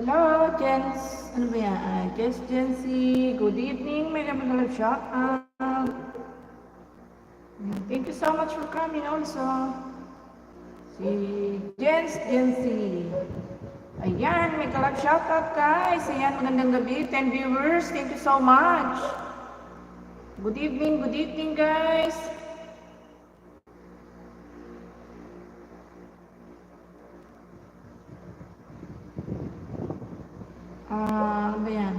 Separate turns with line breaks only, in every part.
Hello, Jens. Ano ba yan? Jess Jency. Good evening. May naman shout out. Thank you so much for coming also. Si Jens Jency. Ayan, may kalab shout out guys. Ayan, magandang gabi. 10 viewers. Thank you so much. Good evening guys. Ano ba yan?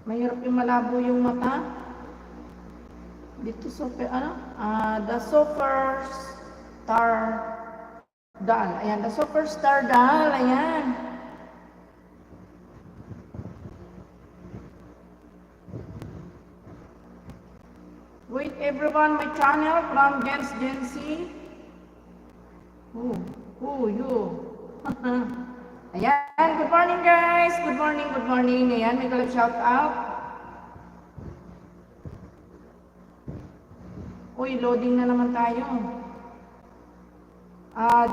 Mahirap yung malabo yung mata. Dito the Superstar Doll. Ayan, the Superstar Doll. Ayan. Wait everyone, my channel from Jens Jency. You. Ayan, good morning guys. Good morning. Ayan, may kalab shout out. Uy, loading na naman tayo.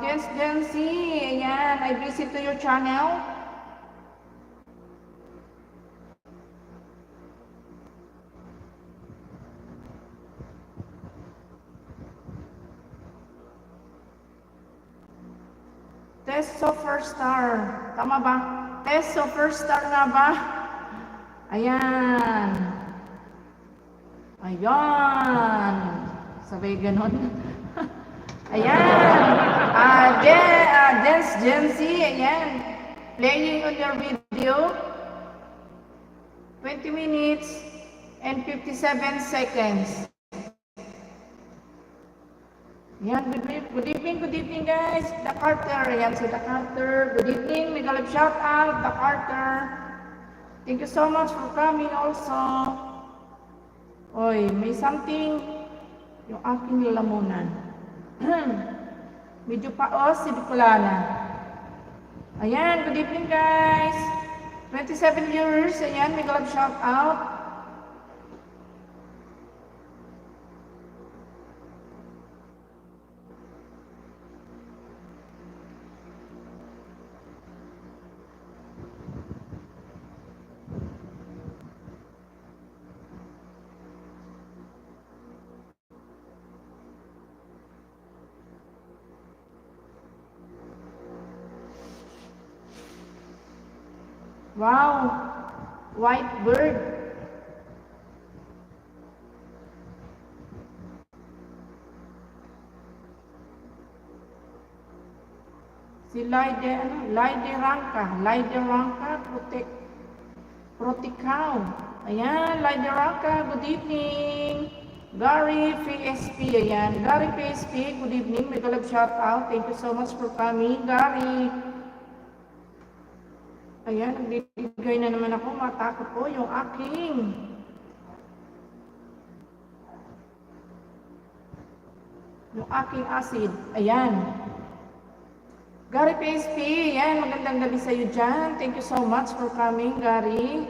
Jens Jency, ayan, I visit to your channel. Test Superstar. Tama ba? Test Superstar nga ba? Ayan. Sabay ganon. Ayan. Jens Jency, ayan. Playing on your video. 20 minutes and 57 seconds. Yan, good evening guys. The Carter, yan si The Carter. Good evening, may galap shout out, The Carter. Thank you so much for coming also. Oy, may something yung aking lalamunan. Medyo paos si Bicolana. Ayan, good evening guys. 27 viewers, ayan, may galap shout out. Wow, white bird. Si Laide Ranka, Protikaw. Ayan, Laide Ranka, good evening. Gary PSP, ayan. Gary PSP, good evening. May galab shout out. Thank you so much for coming, Gary. Ayan, nagbibigay na naman ako. Matakot po yung aking acid. Ayan. Gary PSP, ayan, magandang gabi sa iyo dyan. Thank you so much for coming, Gary.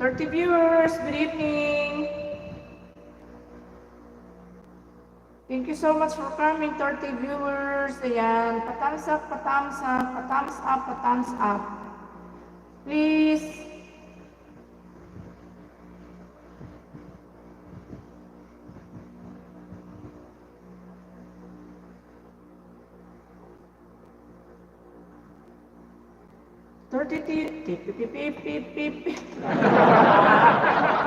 $30 viewers, good evening. Thank you so much for coming, 30 viewers. Ayan, pa-thumbs up. Please.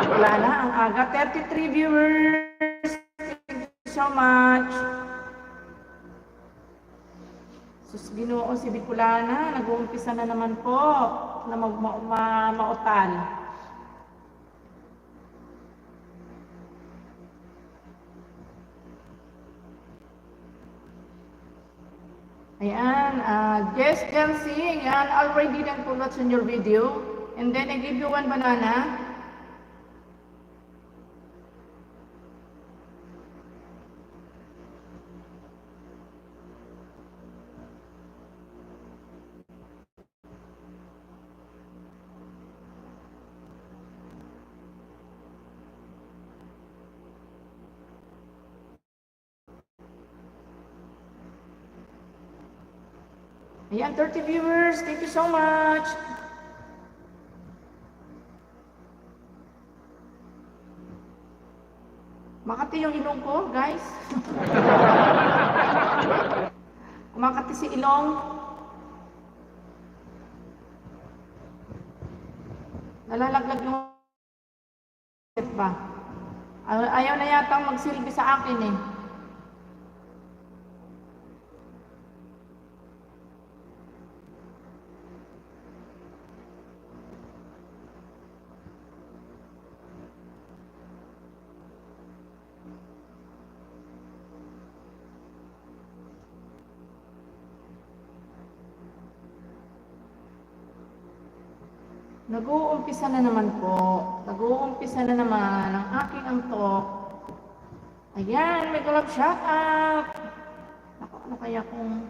Wala na, ang aga. 33 viewers. So much. Sus Ginoo, si Bicolana, nag-uumpisa na naman po na mautal. Ayan, Jess Jency, ayan, already done congrats on your video. And then I give you one banana. Ayan, 30 viewers. Thank you so much. Makati yung ilong ko, guys. Makati si ilong. Nalalaglag yung ba? Ayaw na yata magsilbi sa akin eh. Nag-uumpisa na naman po. Nag-uumpisa na naman ang aking antok. Ayan, may collab shout out. Ako, ano kaya kung...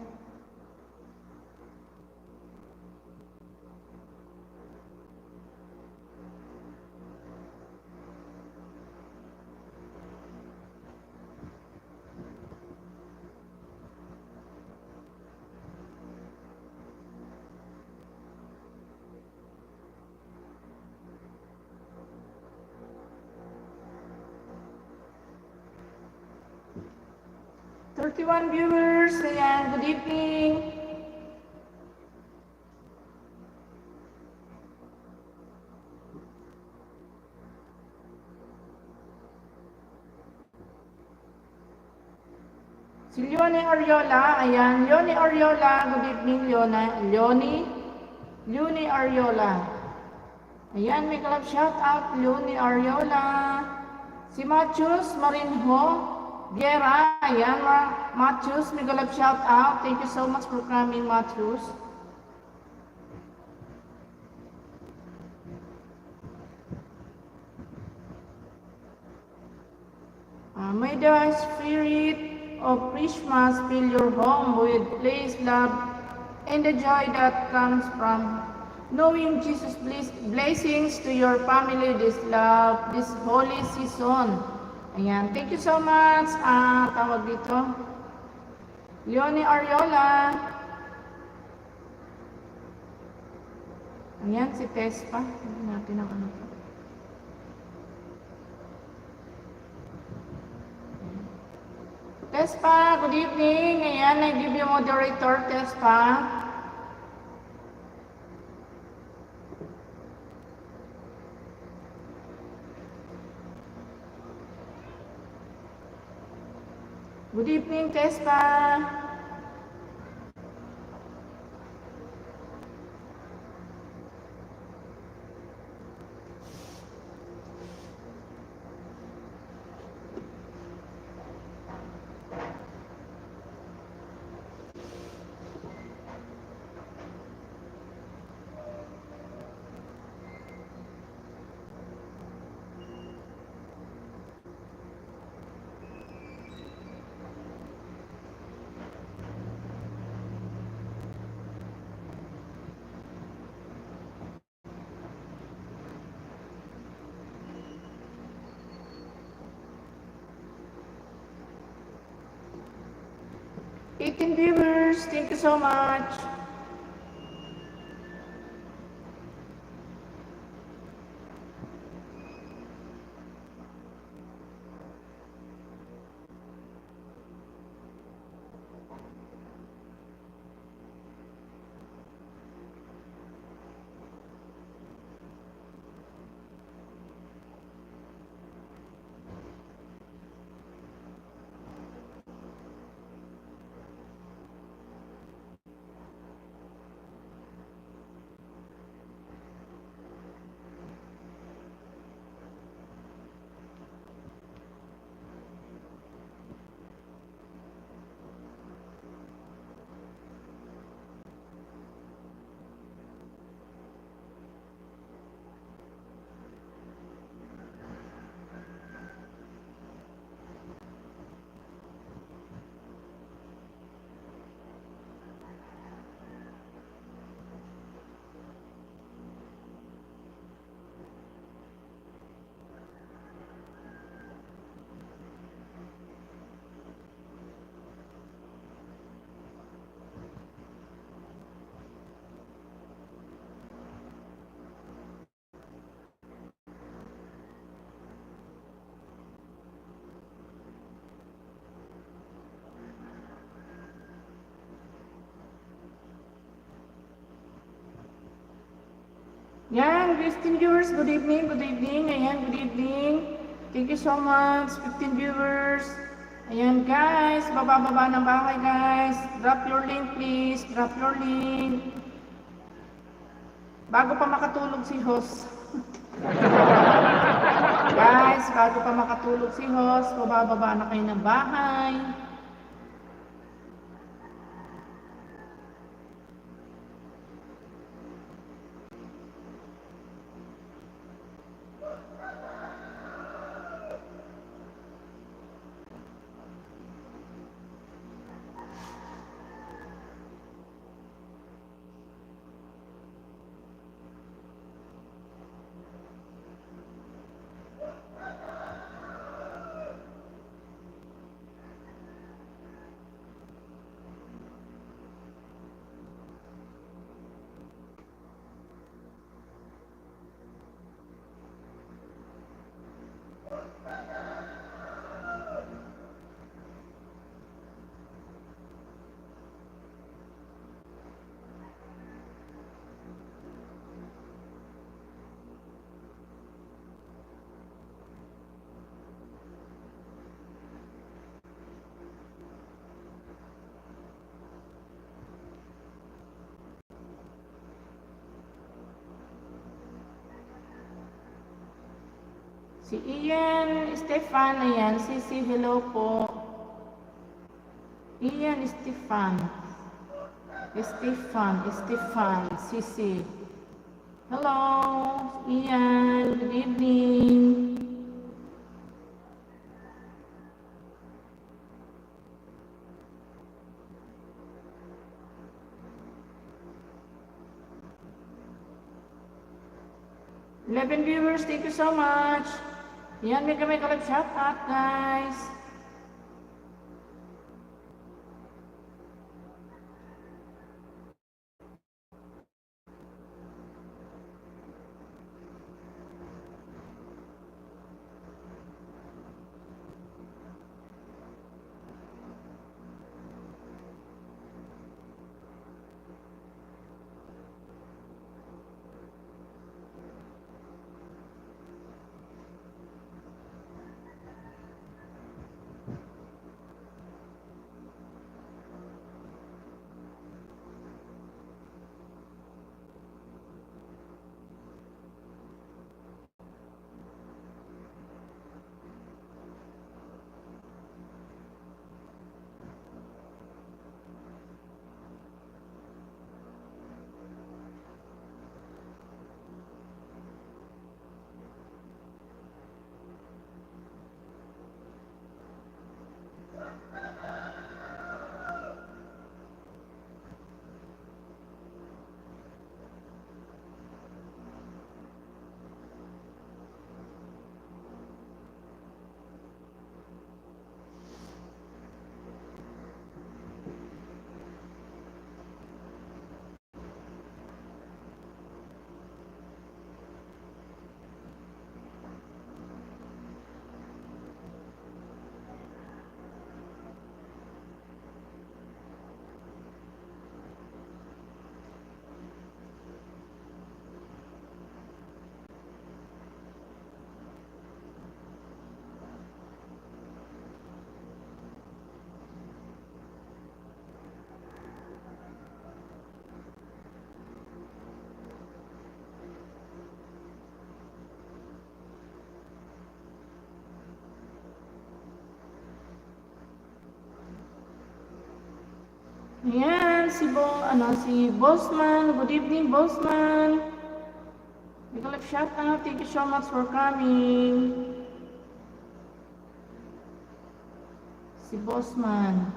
Thirty-one viewers. Ayan, good evening. Si Leonie Ariola, ayan, Leonie Ariola, good evening Leonie Ariola. Ayan, may collab shout out, Leonie Ariola. Si Matthews Marinho Guerra, ayan, Matthews, may collab shout out. Thank you so much for coming, Matthews. May the spirit of Christmas fill your home with peace, love, and the joy that comes from knowing Jesus' blessings to your family this holy season. Ayan, thank you so much. Tawag dito. Leonie Ariola. Ayan, si Tess pa. Hindi natin ang ano to. Tespa, good evening. Ayan, nag-give you moderator, Tespa. Good evening, Tespa. Eighteen viewers, thank you so much. Yan, 15 viewers, good evening, good evening. Ayan, good evening. Thank you so much, 15 viewers. Ayan guys, baba-baba ng bahay guys. Drop your link please, drop your link. Bago pa makatulog si host. Guys, bago pa makatulog si host, baba-baba na kayo ng bahay. Si Ian Stefan, ayan, Sisi, hello po. Ian Stefan, Sisi. Hello, Ian, good evening. Eleven viewers, thank you so much. Yan, may kalab shout out guys. Ayan, si Bossman. Good evening, Bossman. May kalab shout out. Thank you so much for coming. Si Bossman.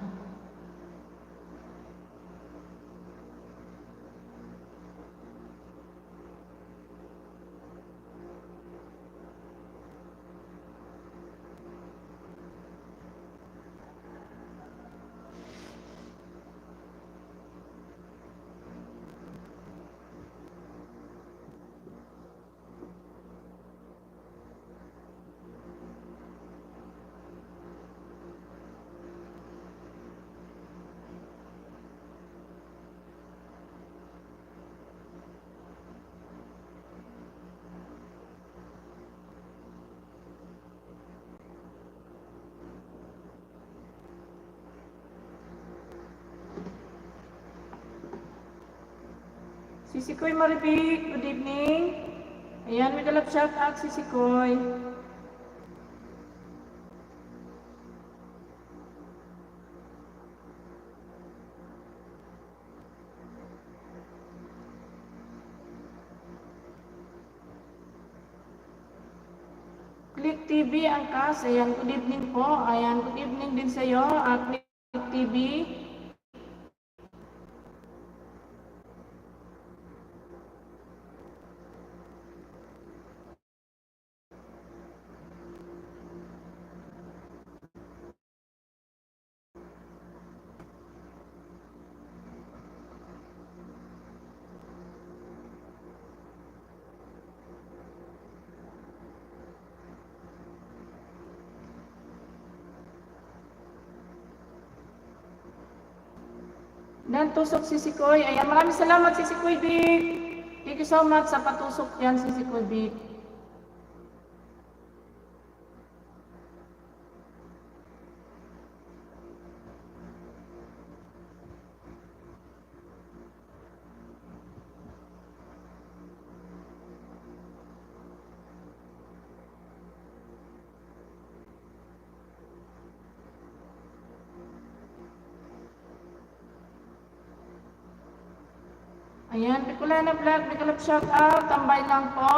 Sisikoy Maribik, good evening. Ayan, may galap shout out Sisikoy. Click TV ang kas. Ayan, good evening po. Ayan, good evening din sa iyo. Click TV. Dan tusok Sisikoy. Ayan, maraming salamat Sisikoy Big. Thank you so much sa patusok yan Sisikoy Big. Ayan, Bicolana Vlog, Bicolab shout out, tambay lang po.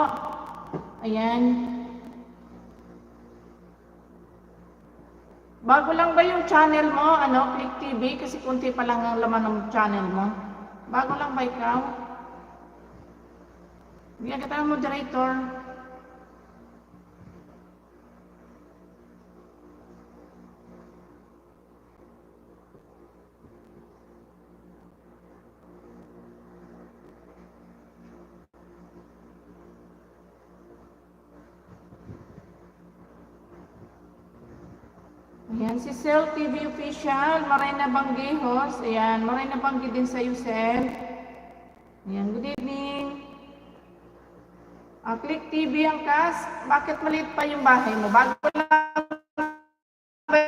Ayan. Bago lang ba yung channel mo, Click TV? Kasi kunti pa lang ang laman ng channel mo. Bago lang ba ikaw? Bigyan kita ng moderator. Ayan, si Cel TV Official, Marina Banggihos. Ayan, Marina Banggi din sa iyo, Cel. Ayan, good evening. Click TV ang kas. Bakit maliit pa yung bahay mo? Bago lang ba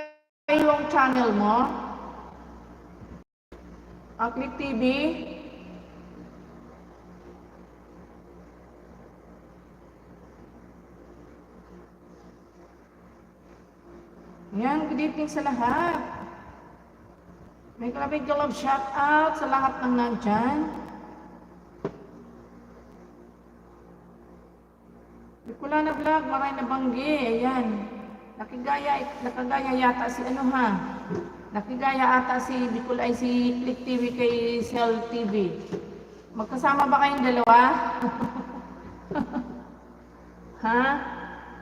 yung channel mo? Click TV. Yan, good evening sa lahat. May kalabig love shout out sa lahat ng nandyan. Bicolana Vlog, Marina Banggi, ayan. Nakagaya yata si Nakigaya ata si Bicol ay si Click TV kay Cel TV. Magkasama ba kayong dalawa? Ha?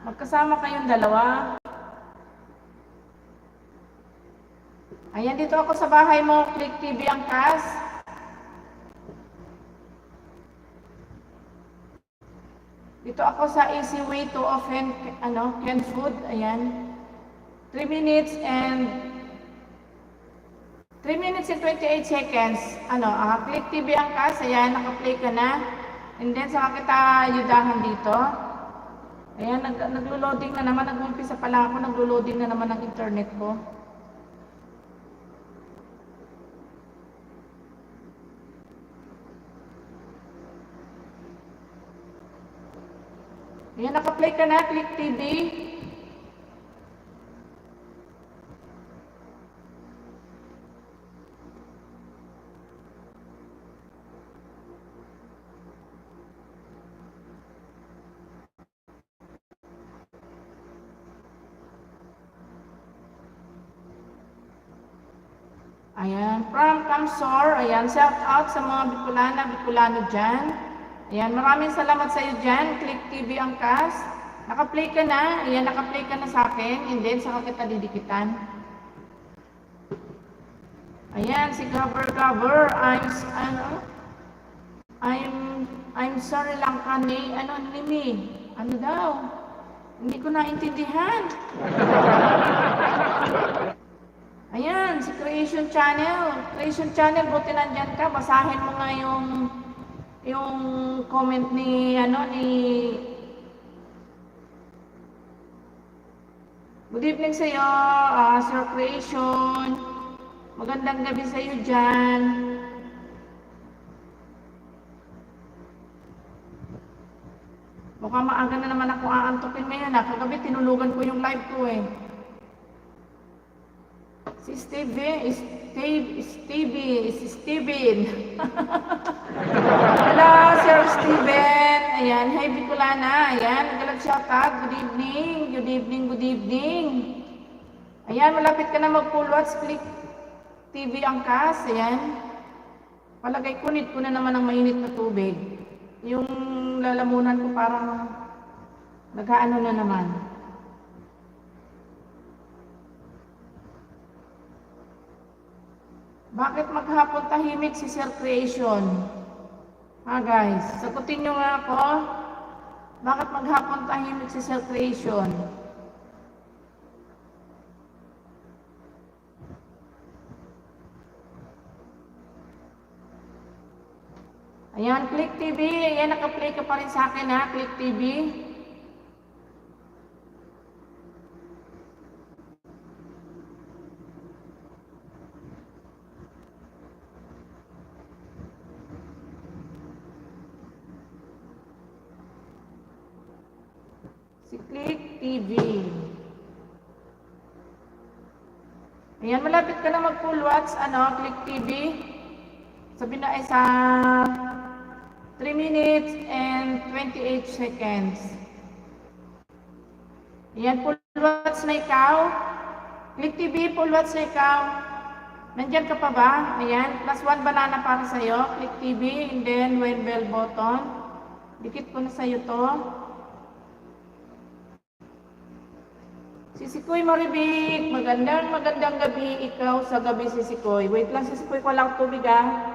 Magkasama kayong dalawa? Ayan, dito ako sa bahay mo, Click TV ang kas. Dito ako sa easy way to offend, canned food. Ayan. 3 minutes and 28 seconds. Click TV ang kas. Ayan, naka-play ka na. And then, saka kita yudahan dito. Ayan, naglo-loading na naman. Nag-umpisa pa lang ako, naglo-loading na naman ang internet ko. Ayan, naka-play ka na, Click TV. Ayan, from Kamsor, ayan, shout out sa mga Bicolano dyan. Ayan, maraming salamat sa iyo dyan, Click TV ang kas. Naka-play ka na, ayan, naka-play ka na sa akin, and then saka kita didikitan. Ayan, si Gabber, I'm sorry lang kani, Nimi, ano daw? Hindi ko naintindihan. Ayan, si Creation Channel, buti nandyan ka, basahin mo nga yung comment ni good evening sa iyo, Sir Creation. Magandang gabi sa iyo dyan. Mukhang maaga na naman ako aantukin ngayon. Kagabi tinulugan ko yung live ko eh. Si Steven. Hello, Sir Steven. Ayan, hi Bicolana. Ayan, nagalag shoutout. Good evening. Good evening, good evening. Ayan, malapit ka na mag-full watch. Click TV Angkas. Ayan. Palagay ko, need ko na naman ng mainit na tubig. Yung lalamunan ko parang nag-aano na naman. Bakit maghapon tahimik si Sir Creation? Ha guys, sagutin nyo nga ako. Bakit maghapon tahimik si Sir Creation? Ayan, Click TV. Ayan, naka-play ka pa rin sa akin ha, Click TV. Si Click TV. Ayan, malapit ka na mag-full watch, Click TV. Sabi na ay sa 3 minutes and 28 seconds. Ayan, full watch na ikaw. Click TV, full watch na ikaw. Nandyan ka pa ba? Ayan, +1 banana para sa'yo. Click TV, and then when bell button. Dikit ko na sa'yo to. Sisikoy Maribik, magandang gabi. Ikaw sa gabi, Sisikoy. Wait lang, Sisikoy, ko lang tubig ah.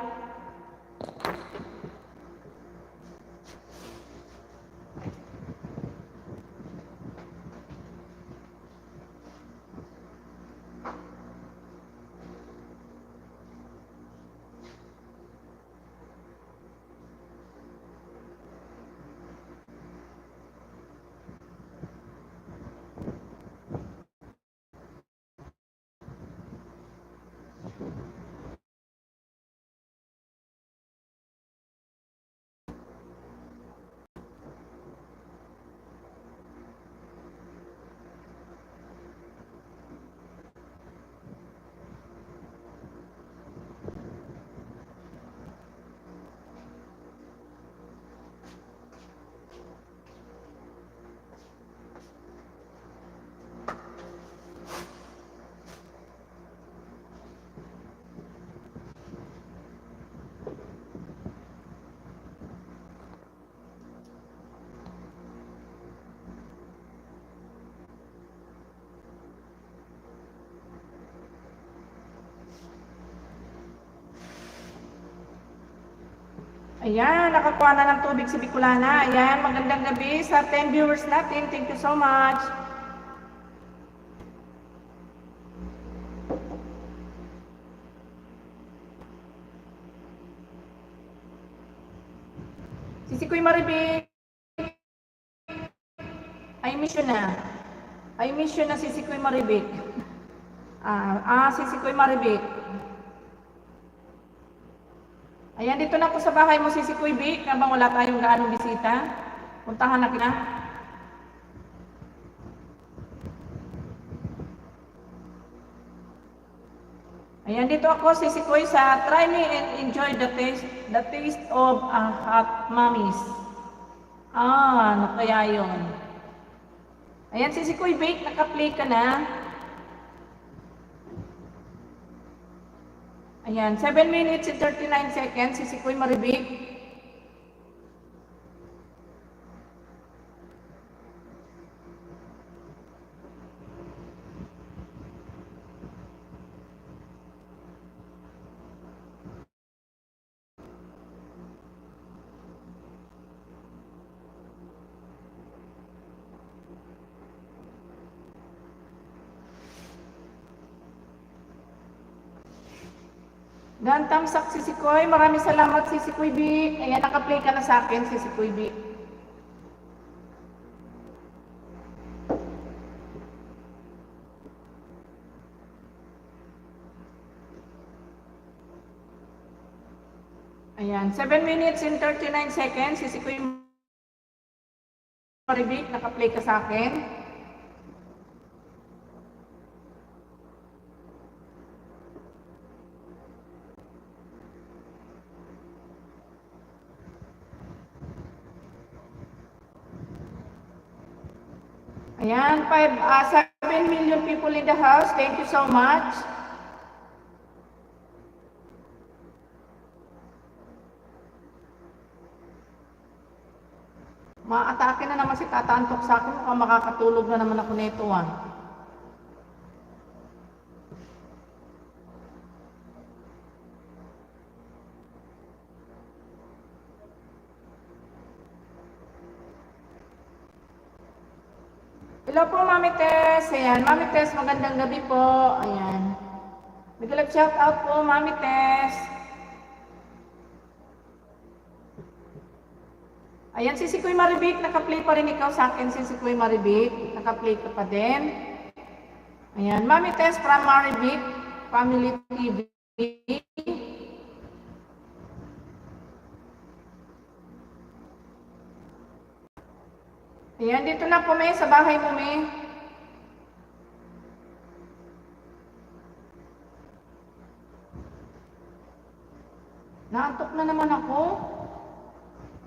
Ayan, nakakuha na ng tubig si Bicolana. Ayan, magandang gabi sa 10 viewers natin. Thank you so much. Sisikoy Maribik. I miss you na. I miss you na, Sisikoy Maribik. Sisikoy Maribik. Ayan, dito na po sa bahay mo, Sisikoy Bik. Habang wala tayong gaanong bisita. Puntahan na kita. Ayan, dito ako, Sisikoy, sa try me and enjoy the taste of hot mommies. Ano kaya yun? Ayan, Sisikoy Bik, naka-play ka na. Ayan, 7 minutes and 39 seconds, Sisikoy Maribik. Dan tamsak Sisikoy, maraming salamat Sisikoy Bik. Ayan, naka-play ka na sa akin, Sisikoy Bik. Ayan, 7 minutes and 39 seconds, Sisikoy Maribik, naka-play ka sa akin. Ayan, 7 million people in the house. Thank you so much. Maatake na naman si Tata Antok sa akin. Mukhang makakatulog na naman ako nito ah. Hello po, Mami Tess. Ayan, Mami Tess, magandang gabi po. Ayan. Big shout out po, Mami Tess. Ayan, si Kuya Maribik, naka-play pa rin ikaw sa akin, si Kuya Maribik. Naka-play ka pa din. Ayan, Mami Tess from Maribik, Family TV. Ayan, dito na po, May, sa bahay mo, May. Naantok na naman ako.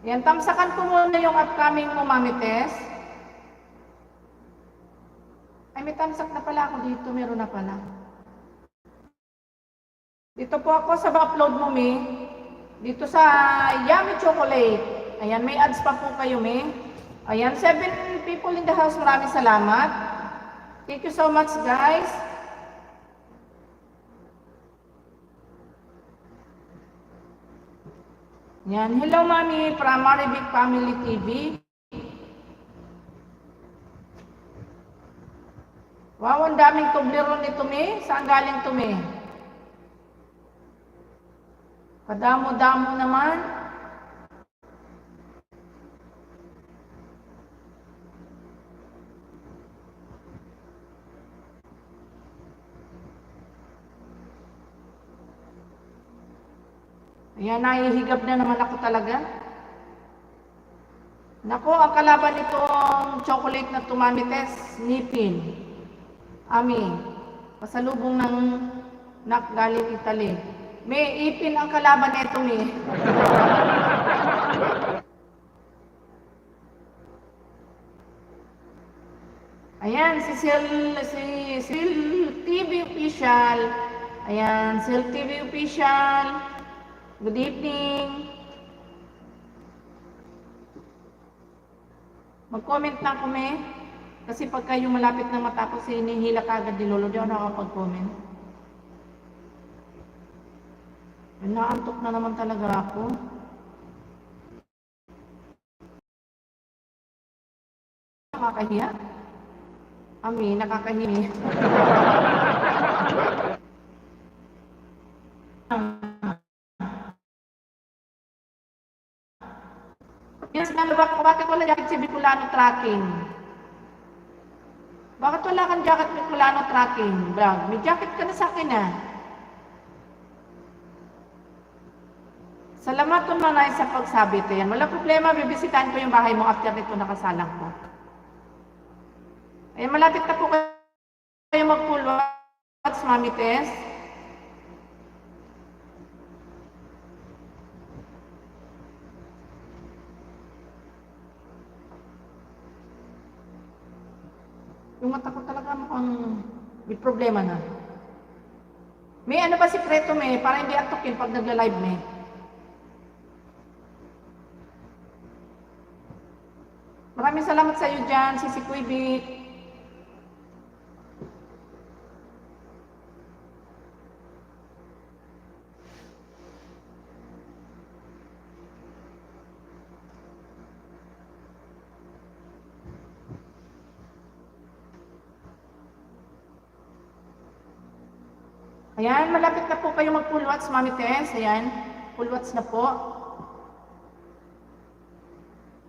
Ayan, tamsakan ko muna yung upcoming mo, Mami Tess. Ay, may tamsak na pala ako dito. Meron na pala. Dito po ako sa upload mo, May. Dito sa Yummy Chocolate. Ayan, may ads pa po kayo, May. Ayan, 7 people in the house. Maraming salamat. Thank you so much, guys. Ayan, hello, Mami, from Maribik Family TV. Wow, ang daming Toblerone nito, May. Saan galing to, May? Kadamo-damo naman. Ayan, nahihigap na naman ako talaga. Nako, ang kalaban nitong chocolate na Mami Tess, Nipin. Ami, pasalubong ng galing Italy. May ipin ang kalaban nito, May. Ayan, si Sil TV Official. Ayan, Sil TV Official. Good evening. Mag-comment na ako, May. Kasi pagka yung malapit na matapos, hinihila ka agad ni Lolo. Di ako nakapag-comment. Naantok na naman talaga ako. Nakakahiya? Ami, nakakahiya. Yan, sinabi ko, bakit wala jacket si Bicolano Tracking? Bakit wala kang jacket Bicolano Tracking, vlog? May jacket ka na sa akin, ah. Salamat po Manay sa pagsabit. Yan. Wala problema, bibisitahin ko yung bahay mo after nito nakasalang ko. Ayan, malapit na po kayo mag-full watch, Mami Tess. Yung mata ko talaga mukhang may problema na. May ano ba sikreto, May? Para hindi antokin pag nagla-live, May. Maraming salamat sa iyo dyan, si Kuya Vic. Ayan, malapit na po kayo mag-full watch, Mami Tess. Ayan, full watch na po.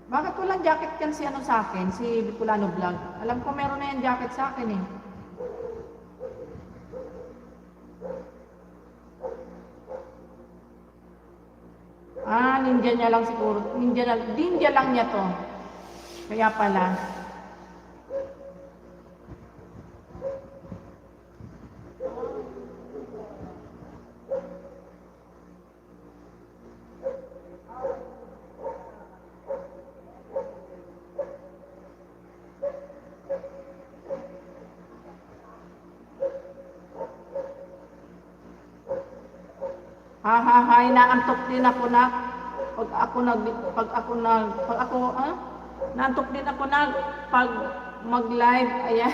Bakit walang jacket yan si ano sa akin, si Bicolano Vlog? Alam ko meron na yan jacket sa akin eh. Ninja niya lang siguro. Ninja lang niya to. Kaya pala. Inaantok din ako na naantok din ako na pag mag-live. Ayan.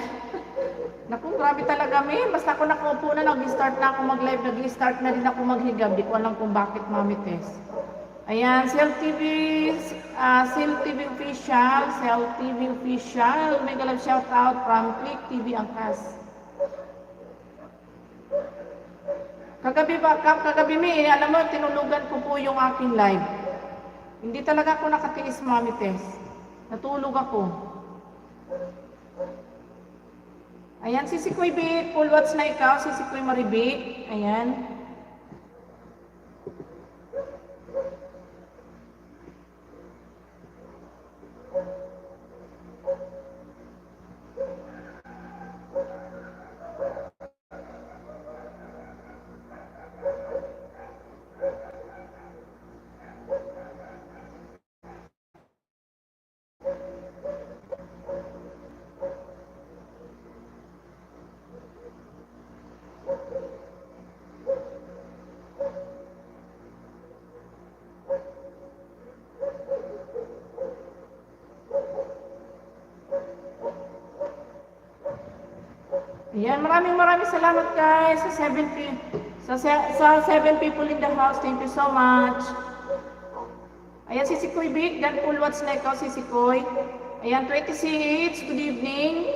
Naku, grabe talaga basta ako nakaupo na, nag-start na ako mag-live, nag-start na din ako maghigab. Di ko alam kung bakit, Mami Tess. Ayan, Cell TV official, mega love shout out from Click TV Angkas. Kagabi alam mo, tinulugan ko po yung aking live. Hindi talaga ako nakatiis, Mami Tess. Natulog ako. Ayan, si Sikoy Big, full watch na ikaw, si Sikoy Maribik. Ayan. Ayan, maraming salamat guys sa 7 people in the house. Thank you so much. Ayan, si Sikoy Big, dan full watch na ikaw, si Sikoy. Ayan, 26, good evening.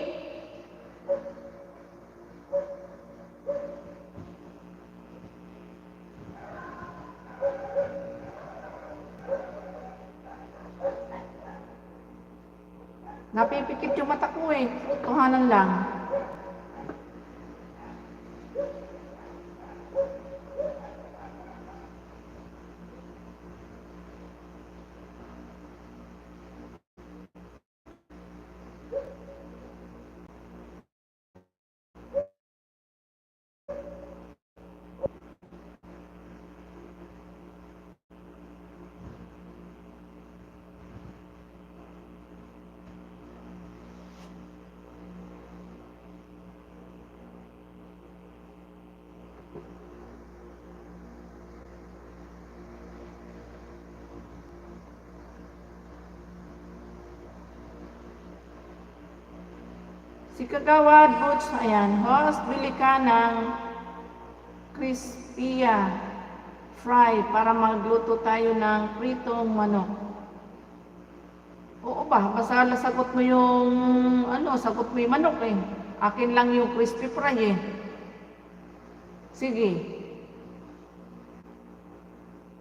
Napipikit yung mata ko tuhanan lang. Si Kagawad Butch, ayan, host, bili ka ng crispia fry para magluto tayo ng pritong manok. Oo ba, basta sagot mo yung, sagot mo yung manok Akin lang yung crispy fry Sige.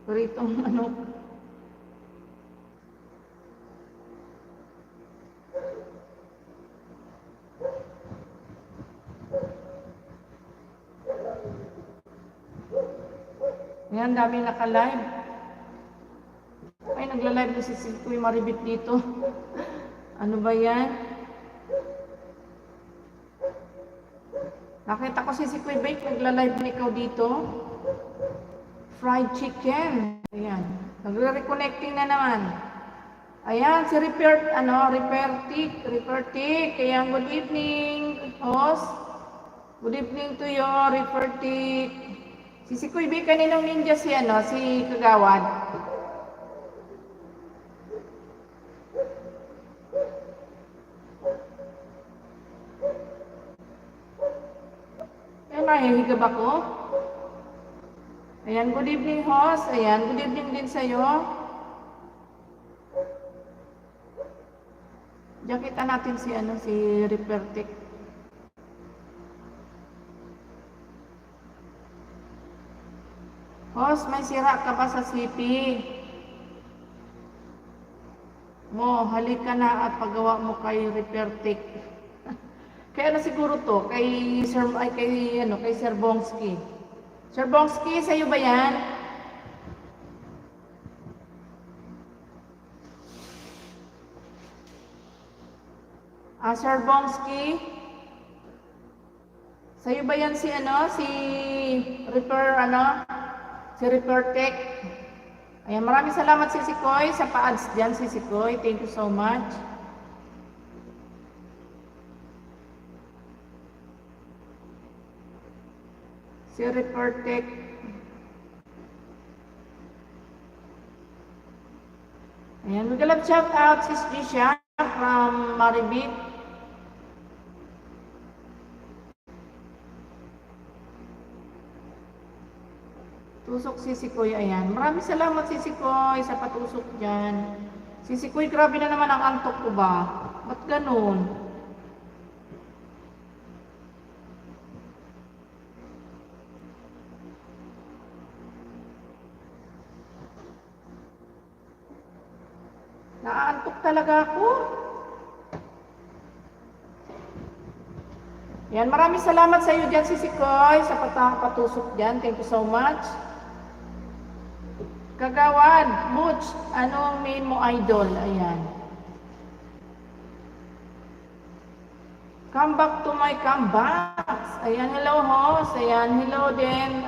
Pritong manok. Ayan, dami naka-live. Ay, nagla-live na si Sikoy Maribik dito. Ano ba yan? Nakita ko si Sikoy Bake, nagla-live na ikaw dito. Fried chicken. Ayan. Nagre-reconnecting na naman. Ayan, si Repairtik. Ayan, good evening, host. Good evening to you, Repairtik. Si Sikoy Bake, kaninong ninja si Kagawad? Mahihigab ako. Ayan, good evening host. Ayan, good evening din sa'yo. Diyan kita natin si Repairtik. Host, may sira ka pa sa CP. Halika na at paggawa mo kay Repairtik. Kaya siguro to, kay Sir Bongski. Sir Bongski, sa'yo ba yan? Sir Bongski. Sa'yo ba yan si si Repair Tech? Ayan, maraming salamat si Sikoy sa pa-ads dyan, si Sikoy. Thank you so much. Si Repair Tech. Ayan, mag-love shout out si Shisha from Maribit. Tusok si Sikoy, ayan. Maraming salamat si Sikoy sa patusok dyan. Si Sikoy, grabe na naman ang antok ko ba? Ba't ganun? Naaantok talaga ako. Yan, maraming salamat sa iyo dyan si Sikoy sa patusok dyan. Thank you so much. Kagawad, Butch, anong main mo idol? Ayan. Come back to my comebacks. Ayan, hello host. Ayan, hello din.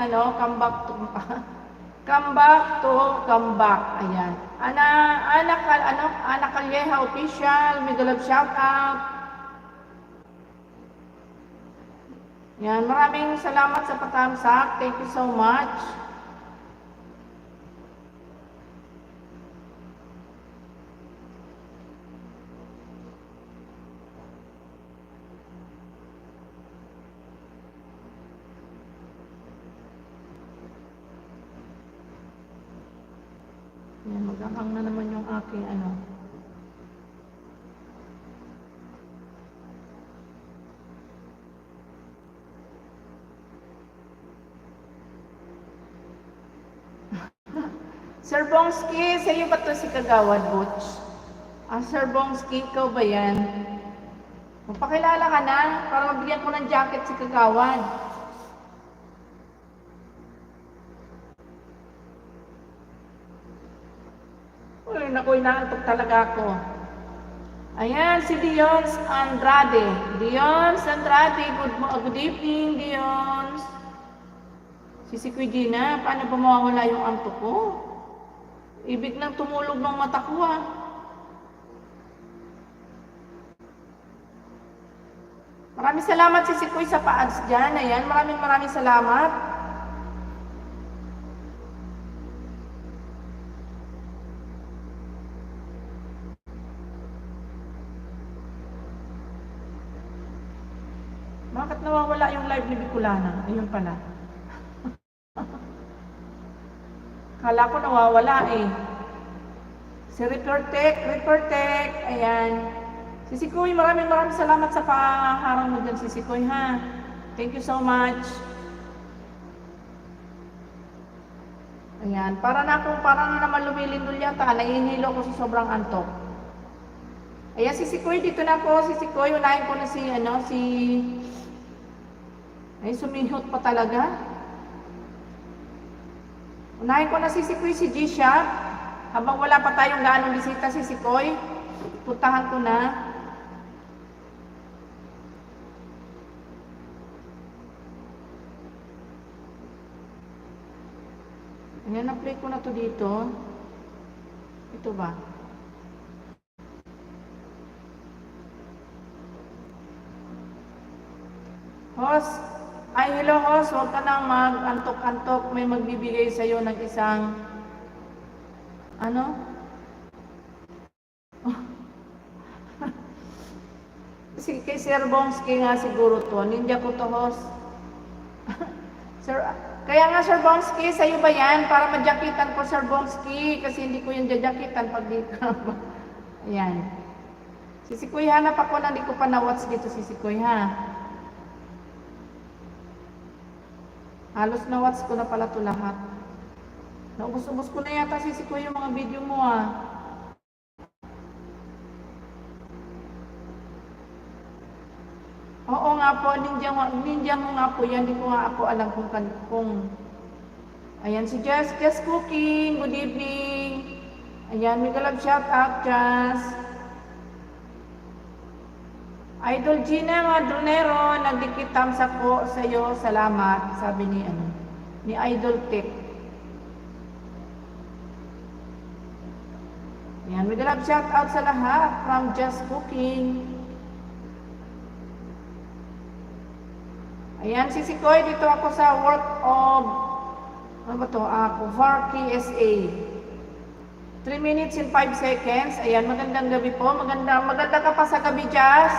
Come back to comeback. Ayan. Ana Calleja official, mega love shout out. Yan, maraming salamat sa patamsak. Thank you so much. Yan, maghahang na naman yung aking Sir Bongski, sa iyo ba ito si Kagawad, Butch? Sir Bongski, ikaw ba yan? Magpakilala ka na para mabigyan ko ng jacket si Kagawad. Uy, naku, inaantok talaga ako. Ayan, si Dions Andrade. Dions Andrade, good evening, Dions. Si Kuya Gina, paano ba mawawala yung antok ko? Ibig nang tumulog ng mata ko Maraming salamat si Sikoy sa pa-ads dyan. Ayan, maraming salamat. Bakit nawawala yung live ni Bicolana? Ayun pala. Kala ko nawawala Si Repair Tech, ayan. Si Sikoy, maraming salamat sa paharang mo dyan, si Sikoy, ha. Thank you so much. Ayan, parang naman lumilindol yata, nahihilo ko sa sobrang antok. Ayan, si Sikoy, dito na po, si Sikoy, unahin ko na ay, sumihot pa talaga. Unahin ko na si Sikoy, si G-Shop. Habang wala pa tayong gaanong bisita si Sikoy, puntahan ko na. Ayan, na-play ko na to dito. Ito ba? Host, hello host, huwag ka nang mag-antok-antok. May magbibigay sa'yo ng isang kay Sir Bongski nga siguro to. Ninja ko to, host. Kaya nga, Sir Bongski, sa'yo ba yan? Para madyakitan ko, Sir Bongski. Kasi hindi ko yung dadyakitan pag dito. Ayan. Si Sikoy, hanap ako na hindi ko pa na-watch dito si Sikoy, ha? Halos na-watch ko na pala to lahat. Naubos-ubos ko na yata si Sikoy yung mga video mo, Oo nga po, ninja mo nga po yan. Hindi ko nga ako alam kung ayan, si Jess Cooking. Good evening. Ayan, mega love shout out, Jess. Idol Gina Madronero, nagdikit thumbs up po sa iyo. Salamat, sabi ni Idol Tech. Ayan, we love shout out sa lahat from Just Cooking. Ayan, sisikoy dito ako sa work of, ano ba to? Kuvarki SA. 3 minutes and 5 seconds. Ayan, magandang gabi po. Maganda ka pa sa gabi, Jazz.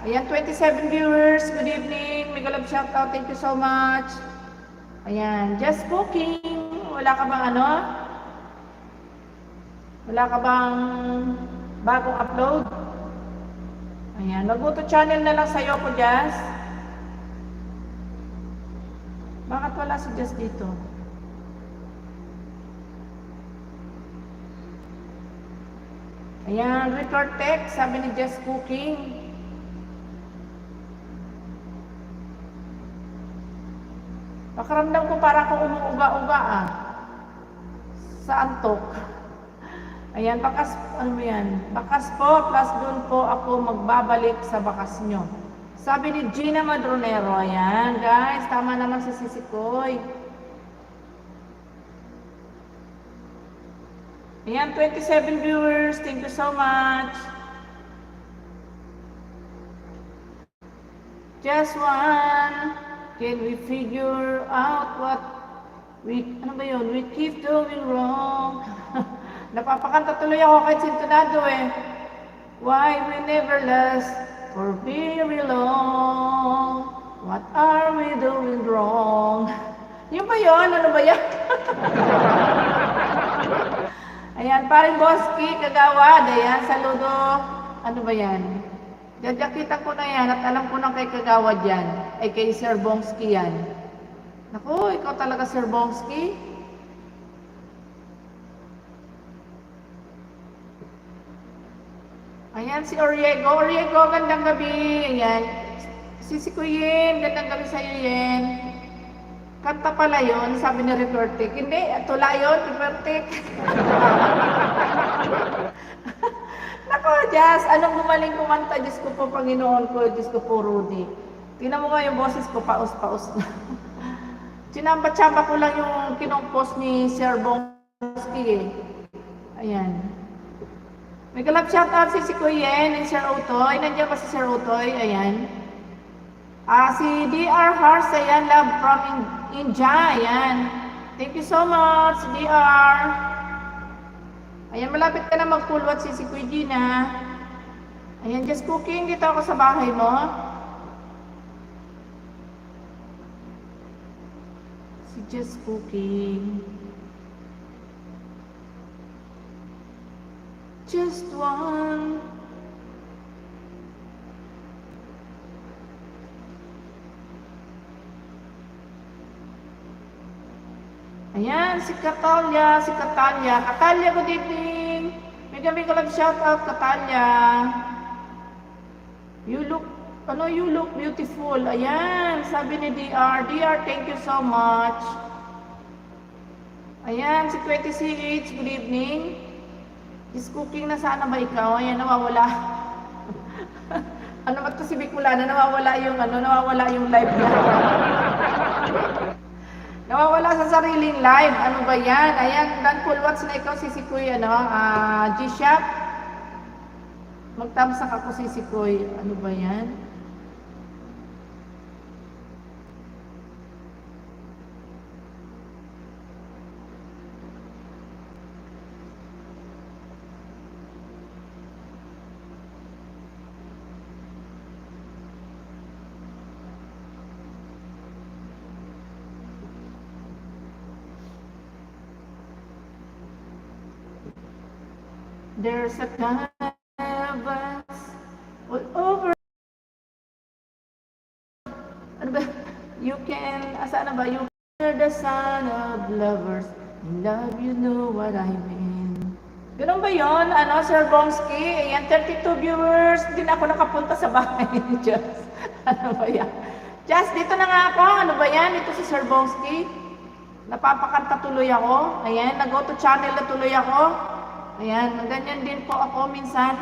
Ayan, 27 viewers. Good evening. Mega love shout out. Thank you so much. Ayan, Just Cooking. Wala ka bang ano? Wala ka bang bagong upload? Ayan, mag-go to channel na lang sa'yo po, Jazz. Bakit wala si Jazz dito? Ayan, record text, sabi ni Just Cooking. Pakaramdam ko para akong umuuga-uga sa antok. Ayan, bakas, ano yan? Bakas po, plus doon po ako magbabalik sa bakas nyo. Sabi ni Gina Madronero, ayan, guys, tama naman sa sisikoy. Ayan, 27 viewers, thank you so much. Just one, can we figure out what ano ba yun? We keep doing wrong. Napapakanta tuloy ako kahit sintonado Why we never last for very long? What are we doing wrong? Yun ba yun? Ano ba yan? Ayan, paring Boski, Kagawad. Ayan, saludo. Ano ba yan? Dadyakitan ko na yan at alam ko na kay Kagawad yan. Ay kay Sir Bongski yan. Naku, ikaw talaga Sir Bongski. Ayan, si Oriego. Oriego, gandang gabi. Ayan. Sisikuyin, gandang gabi sa'yo, Yen. Kanta pala yun, sabi ni Repertic. Hindi, tula yun, Repertic. Nako, Jazz, anong gumaling kumanta? Diyos ko po, Panginoon ko, Diyos ko po, Rudy. Tingnan mo nga yung boses ko, paus-paus na. Sinamba-tsamba ko lang yung kinompos ni Sir Bongski Ayan. May galap shout out si Kuyen and Sir Otoy. Nandiyan pa si Sir Otoy. Ayan. Si DR Hars, ayan, love from India. Ayan. Thank you so much, DR. Ayan, malapit ka na mag-pulwat si Kuya Gina. Ayan, Just Cooking. Dito ako sa bahay mo. Si Just Cooking. Just one. Ayan, si Catalia. Catalia, good evening. May gabi ko lang shout out, Catalia. You look beautiful. Ayan, sabi ni DR. DR, thank you so much. Ayan, si 20CH, good evening. Is cooking na sana ba ikaw? Ayan, nawawala. Ano ba ito si Bicolana? Nawawala yung live niya. Nawawala sa sariling live. Ano ba yan? Ayan, Dan Pulwats na ikaw, Sisikoy, G-Shop. Magtamsak ako, Sisikoy. Ano ba yan? There's a canvas all over. Ano ba? You can, saan na ba? You are the son of lovers. In love, you know what I mean. Ganun ba yun? Sir Bongski? Ayan, 32 viewers. Hindi na ako nakapunta sa bahay ni Jazz. Ano ba yan? Jazz, dito na nga ako. Ano ba yan? Ito si Sir Bongski. Napapakanta tuloy ako. Ayan, nag-go to channel na tuloy ako. Ayan, ganyan din po ako minsan.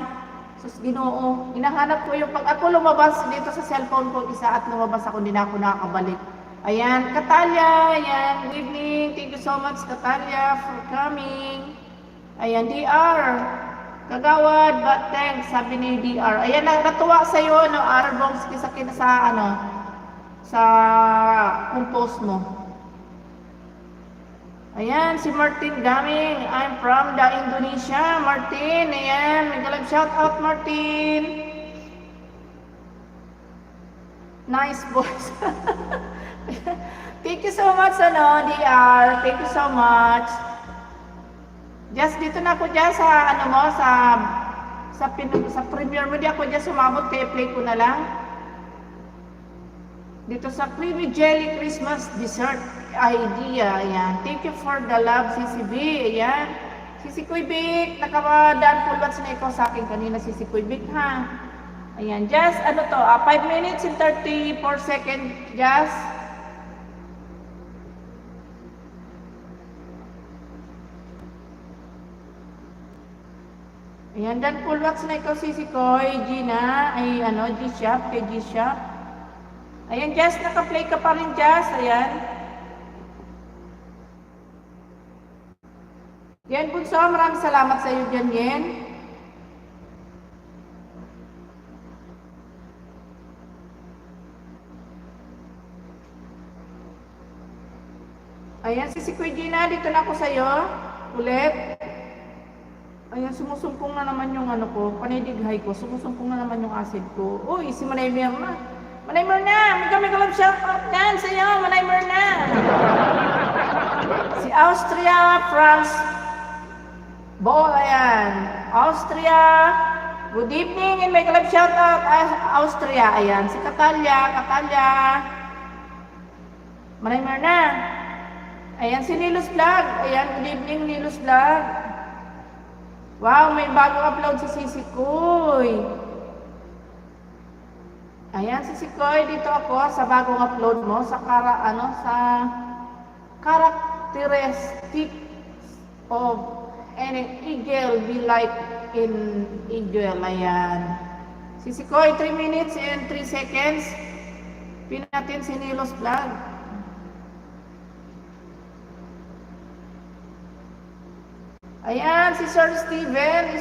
Sus Ginoo, hinahanap ko yung pag ako lumabas dito sa cellphone ko isa at lumabas ako, hindi na ako nakakabalik. Ayan, Katalia, ayan, good evening. Thank you so much, Katalia, for coming. Ayan, DR, Kagawad, but thanks, sabi ni DR. Ayan, natuwa sa'yo, no, Arbongs, sa compose mo. Ayan, si Martin Gaming. I'm from the Indonesia. Martin, ayan. Nagalag shout out, Martin. Nice voice. Thank you so much, DR. Thank you so much. Just dito na ako dyan sa, sa premiere mo. Di ako dyan sumabot, kaya play ko na lang. Dito sa Creamy Jelly Christmas Dessert Idea. Ayan. Thank you for the love, CCB. Ayan. Sisi Kuybik. Nakadaan pulwats na ikaw sa akin kanina, Sisi Kuybik, ha? Ayan. Just, 5 minutes and 34 seconds. Just. Ayan. Dan pulwats na ikaw, Sisi Koy. Gina. Ay, G-Shop. Kay G-Shop. Ayan, Jess, naka-play ka pa rin, Jess. Ayan. Yan, Bunso, maraming salamat sa iyo dyan, Yen. Ayan, si Kuya Gina, dito na ako sa iyo. Ulit. Ayan, sumusumpong na naman yung panidighay ko. Sumusumpong na naman yung acid ko. Uy, si Manay Mirna. Manay Mirna, may love shout out yan sa iyo, Manay Mirna. Si Austria, France. Ayan. Austria. Good evening and may love shout out, Austria. Ayan, si Katalia. Manay Mirna. Ayan, si Nilos Vlog. Ayan, good evening, Nilos Vlog. Wow, may bagong upload si Sisi Koy. Ayan, si Sikoy, dito ako sa bagong upload mo sa characteristics of an eagle be like in eagle. Ayan. Si Sikoy, 3 minutes and 3 seconds. Pin natin si Nilos Vlog. Ayan, si Sir Steven. Si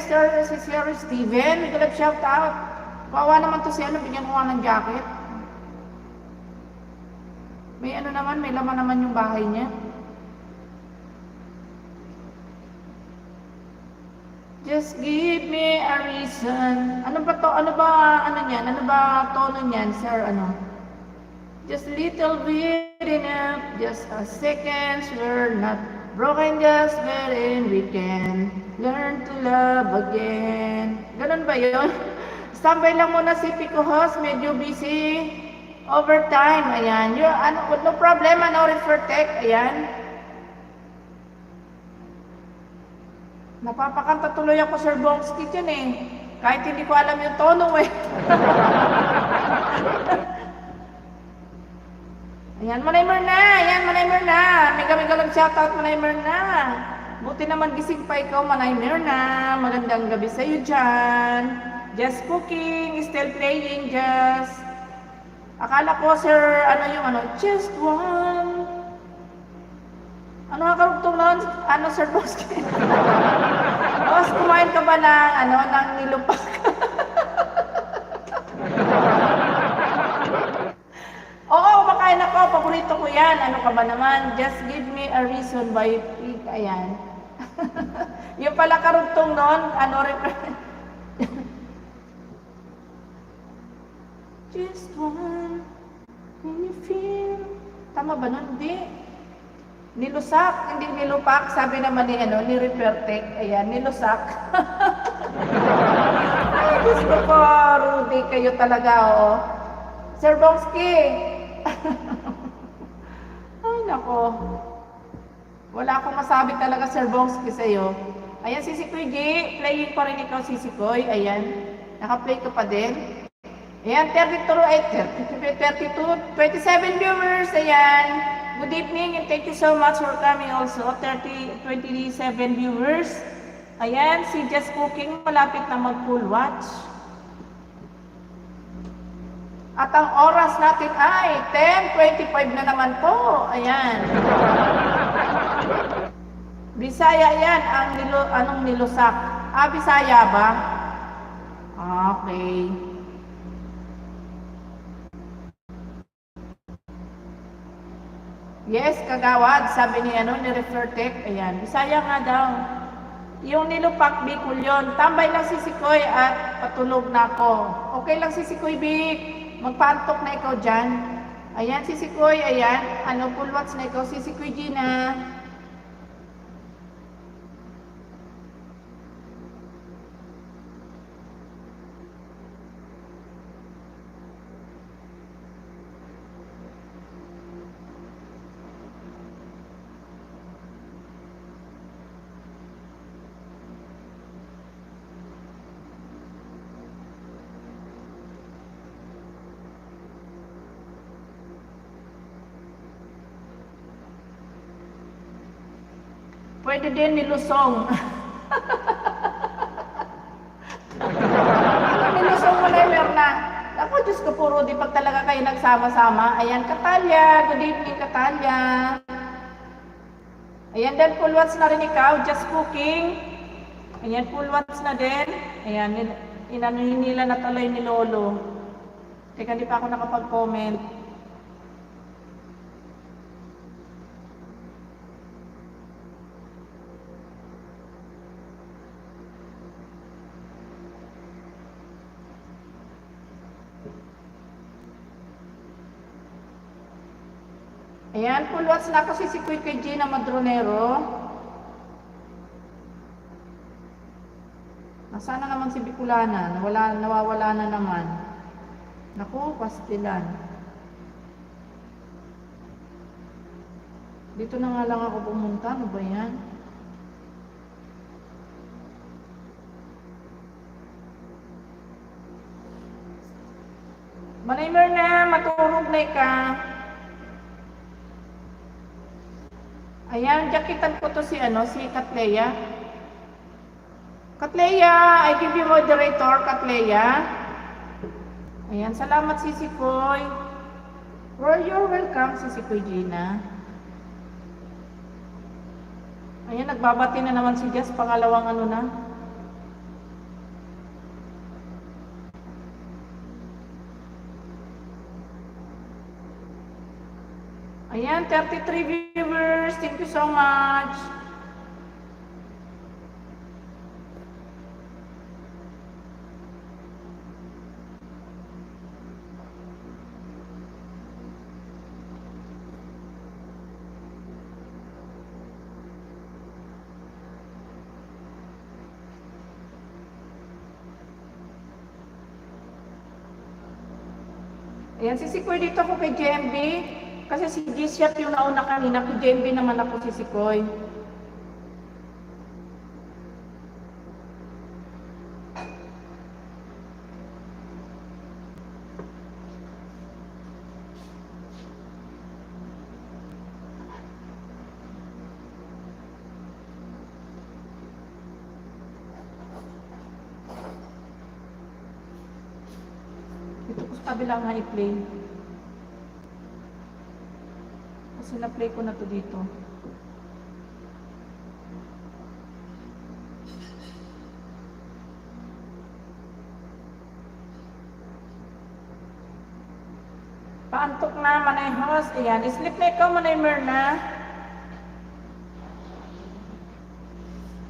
Sir Steven, may galap shout out. Kawawa naman to siya, bigyan ko nga ng jacket. May may laman naman yung bahay niya. Just give me a reason. Ano ba to? Ano ba tono niyan, sir? Just little bit enough, just a second, we're not broken, just wherein we can learn to love again. Ganun ba yun? Standby lang muna si Pico Host, medyo busy. Overtime, ayan. No problema, no refer tech, ayan. Napapakanta tuloy ako, Sir Bongski, yun eh. Kahit hindi ko alam yung tono eh. Ayan, Manay Mirna. Ayan, Manay Mirna. Mega lang shoutout, Manay Mirna. Buti naman gising pa ikaw, Manay Mirna. Magandang gabi sa iyo dyan. Just cooking, still playing, just. Akala ko, sir, just one. Ano ang karugtong nun? Sir Bosque? Tapos kumain ka ba ng nilupak? Oo, kumakain ako. Paborito ko yan. Ano ka ba naman? Just give me a reason by it. Ayan. Yung pala karugtong nun, just one, when you feel. Tama ba nun? Hindi. Nilusak, hindi nilupak. Sabi naman ni Repertec. Ayan, nilusak. Ay, gusto ko, Rudy, kayo talaga, oo. Sir Bongski. Ay, nako. Wala akong masabi talaga, Sir Bongski, sa'yo. Ayan, Sisi Koy G. Playing pa rin ikaw, Sisi Koy. Ayan. Naka-play ka pa din. Ayan, 27 viewers. Ayan. Good evening and thank you so much for coming also. 27 viewers. Ayan, si Just Cooking malapit na mag-full watch. At ang oras natin ay 10:25 na naman po. Ayan. Bisaya yan, anong nilusak? Bisaya ba? Okay. Yes, kagawad, sabi ni Refertech. Ayan, Bisaya nga daw. Yung nilupak, Bicol yun. Tambay lang si Sikoy at patulog na ako. Okay lang si Sikoy, Bic. Magpaantok na ikaw dyan. Ayan, si Sikoy, ayan. Pulwats na ikaw, si Sikoy Gina. Pwede din nilusong. Nilusong mo na, Merna. Ako, Diyos ko, puro di pag talaga kayo nagsama-sama. Ayan, Katalya. Good evening, Katalya. Ayan, then pulwats na rin ikaw. Just cooking. Ayan, pulwats na din. Ayan, inanuhin nila na talay ni Lolo. Teka, di pa ako nakapag-comment. Ayan, pulwats na kasi si Kuy kay Gina Madronero. Nasaan na naman si Bicolana? Nawawala na naman. Naku, pastilan. Dito na nga lang ako pumunta. Ano ba yan? Manaymer na, matulog na ka. Ayan, jakitan ko to si Katleya. Katleya, I give you moderator, Katleya. Ayan, salamat si Sikoy. You're welcome, si Sikoy Gina. Ayan, nagbabati na naman si Jess, pangalawang na. Ayan, 33 viewers. Thank you so much. Ayan, sisikoy dito ako kay JMB. Kasi si G-Shop yung nauna kanina, kay JMB naman ako sisikoy. Dito ko sa kabila nga i-play. Kasi na-play ko na to dito. Paantok na, Manay Host. Ayan, sleep na ikaw, Manay Merna.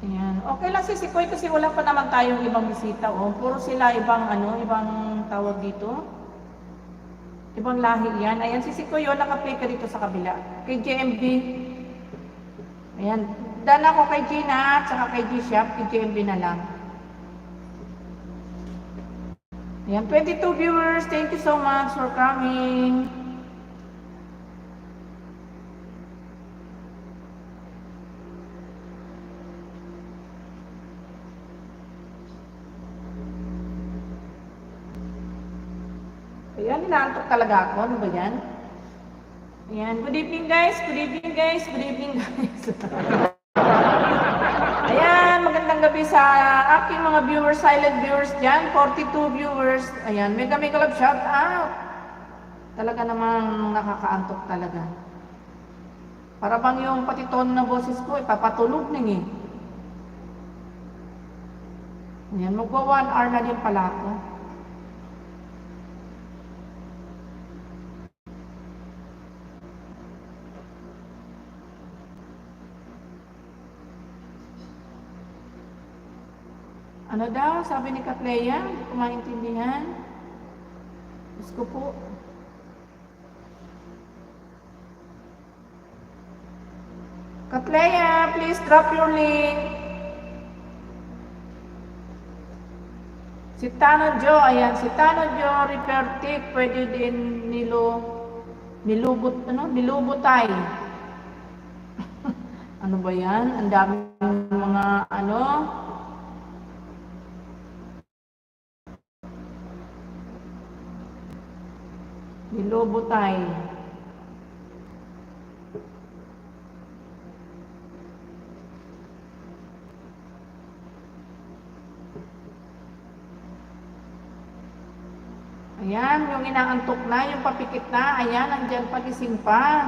Ayan, okay lang si Sikoy kasi wala pa naman tayong ibang bisita. Oh. Puro sila ibang ibang tawag dito. Ibang lahi yan. Ayan, si Sikoy yun, naka-play ka dito sa kabila. Kay JMB. Ayan, dan ako kay Gina, at saka kay G-Shop, kay JMB na lang. Ayan, 22 viewers. Thank you so much for coming. Ayan, inaantok talaga ako. Ano ba yan? Ayan, good evening guys. Good evening guys. Good evening guys. Ayan, magandang gabi sa aking mga viewers, silent viewers dyan. 42 viewers. Ayan, mega love shout out. Talaga namang nakakaantok talaga. Para bang yung pati tono ng boses ko, ipapatulog na eh. Ayan, magwa 1 hour na din pala ako. Ano daw, sabi ni Katleya, hindi ko maintindihan. Diyos ko po. Katleya, please drop your link. Si Tano Jo, ayan, si Tano Jo, Repertic, pwede din nilubutay. Ano ba yan? Ang daming mga ano. Nilubutay. Ayan, yung inaantok na, yung papikit na, ayan, andyan pagising pa.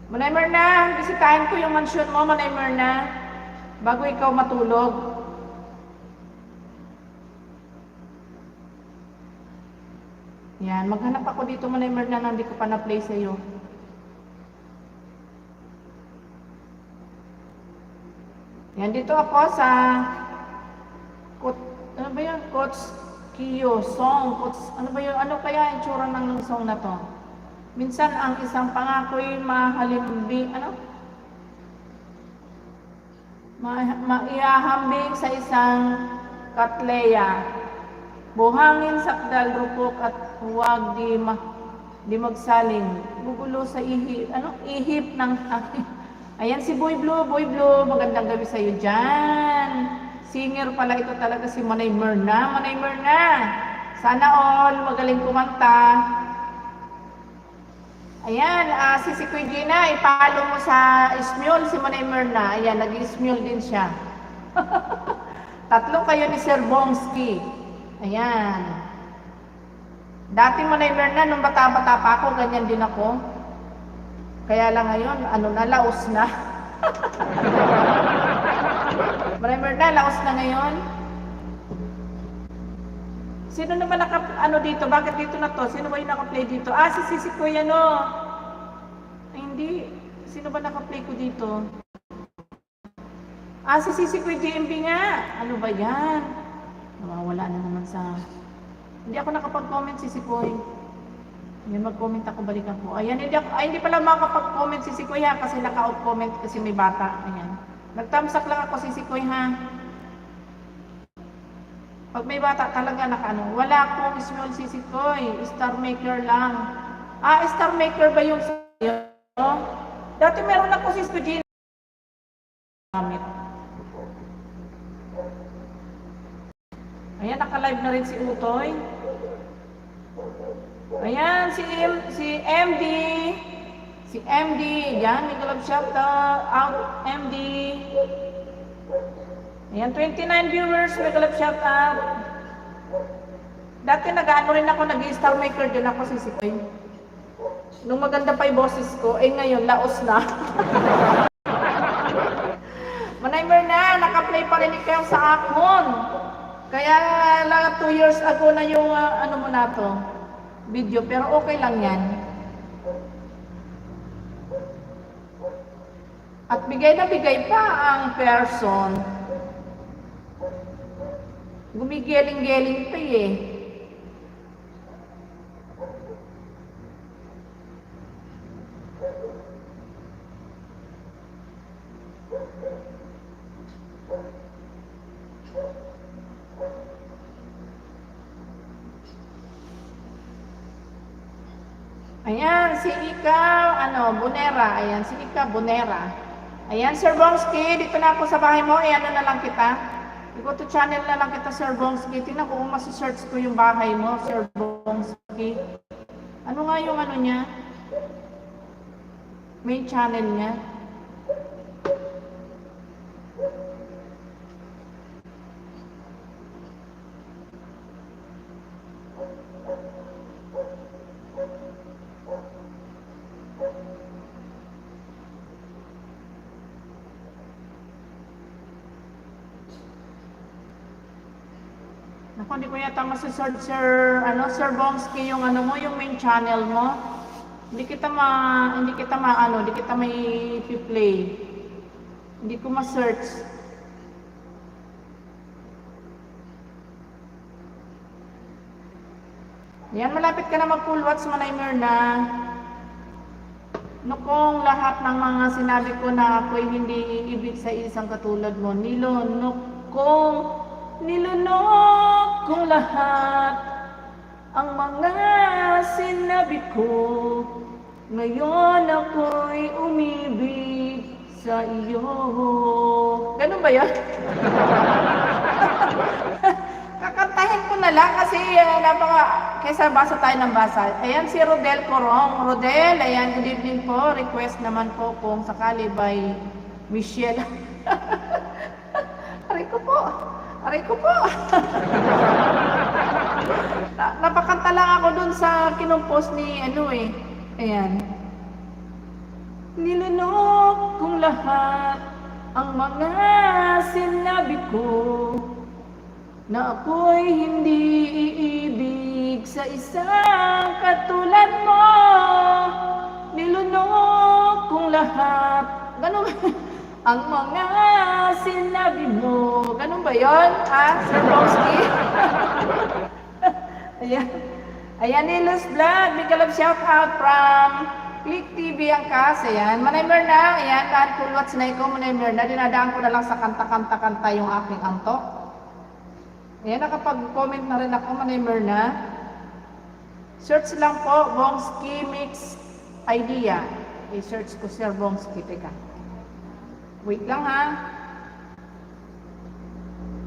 Manay Merna, bisitahin ko yung mansyon mo, Manay Merna, bago ikaw matulog. Yan, maghanap ako dito, Manay Merna, na hindi ko pa na-play sa'yo. Yan, dito ako sa, ano ba yun, Coach Kiyo, song, ano ba yun, ano kaya yung tsura ng song na to? Minsan ang isang pangako'y maihahambing sa isang Katleya. Buhangin sakdal rupok at huwag di magsaling. Gugulo sa ihip ng hangin. Ayan si Boy Blue, magandang gabi sa iyo dyan. Singer pala ito talaga si Manay Merna. Manay Merna, sana all magaling kumanta. Ayan, si Kuya Gina, ipalo mo sa Ismule si Manay Merna. Ayan, nag-Ismule din siya. Tatlo kayo ni Sir Bongski. Ayan. Dati Manay Merna, nung bata-bata pa ako, ganyan din ako. Kaya lang ngayon, laos na. Manay Merna, laos na ngayon. Sino naman dito? Bakit dito na to? Sino ba yung naka-play dito? Si Kuya Ay, hindi. Sino ba naka-play ko dito? Si Sisi Kuya JMB nga. Ano ba yan? Nawawala na naman sa... Hindi ako nakapag-comment, Sisi Kuya. Yan, mag-comment ako, balikan ko. Ayan, hindi pala makapag-comment, Sisi Kuya, kasi naka-off comment kasi may bata. Ayan. Nag-thumbs up lang ako, Sisi Kuya, ha? Pag may bata talaga wala akong small Sisi Kuya. Star Maker lang. Star Maker ba yung sa'yo? Dati meron ako si Spudin. Ayan, naka-live na rin si Utoy. Ayan, si MD. Si MD. Yan, may galab shout out, MD. Ayan, 29 viewers, may galab shout out. Dati rin ako, nag-star maker din ako si Sikoy. Nung maganda pa yung boses ko, ngayon, laos na. Manay Merna, naka-play pa rin ikaw sa akon. Kaya lang 2 years ago na yung mo na to, video, pero okay lang yan. At bigay na bigay pa ang person. Gumigeling-geling pa eh. Ayan, si Ika, Bonera. Ayan, si Ika Bonera. Ayan, Sir Bongski, dito na ako sa bahay mo. Ayan, na lang kita. Go to channel na lang kita, Sir Bongski. Tingnan ko kung masusearch ko yung bahay mo, Sir Bongski. Ano nga yung niya? Main channel niya. Ako, hindi ko yata masisearch, Sir Bomski, yung ano mo, yung main channel mo. Hindi kita may play. Hindi ko ma-search. Yan, malapit ka na mag-full watch, Manay Myrna. Nukong lahat ng mga sinabi ko na ako'y hindi iibig sa isang katulad mo. Nilunok kong lahat ang mga sinabi ko. Ngayon ako'y umibig sa iyo. Ganun ba yan? Kakantahin ko na lang kasi kaysa basa tayo ng basa. Ayan si Rodel Corong. Rodel, ayan, good evening po. Request naman po kung sakali by Michelle. Aray ko po. Napakanta lang ako dun sa kinumpos ni Ayan. Nilunok kong lahat ang mga sinabi ko na ako'y hindi iibig sa isang katulad mo. Nilunok kong lahat. Ganun ang mga sinabi mo. Ganun ba yun? Sir Bomski? Ayan, Nilos Vlog. Big love shout out from Click TV ang kas. Ayan. Manay Myrna. Ayan, lahat full watch na ikaw, Manay Myrna. Dinadaan ko na lang sa kanta-kanta yung aking antok. Ayan, nakapag-comment na rin ako, Manay Myrna. Search lang po, Bomski Mix Idea. I-search ko Sir Bomski. Teka. Wait lang ha.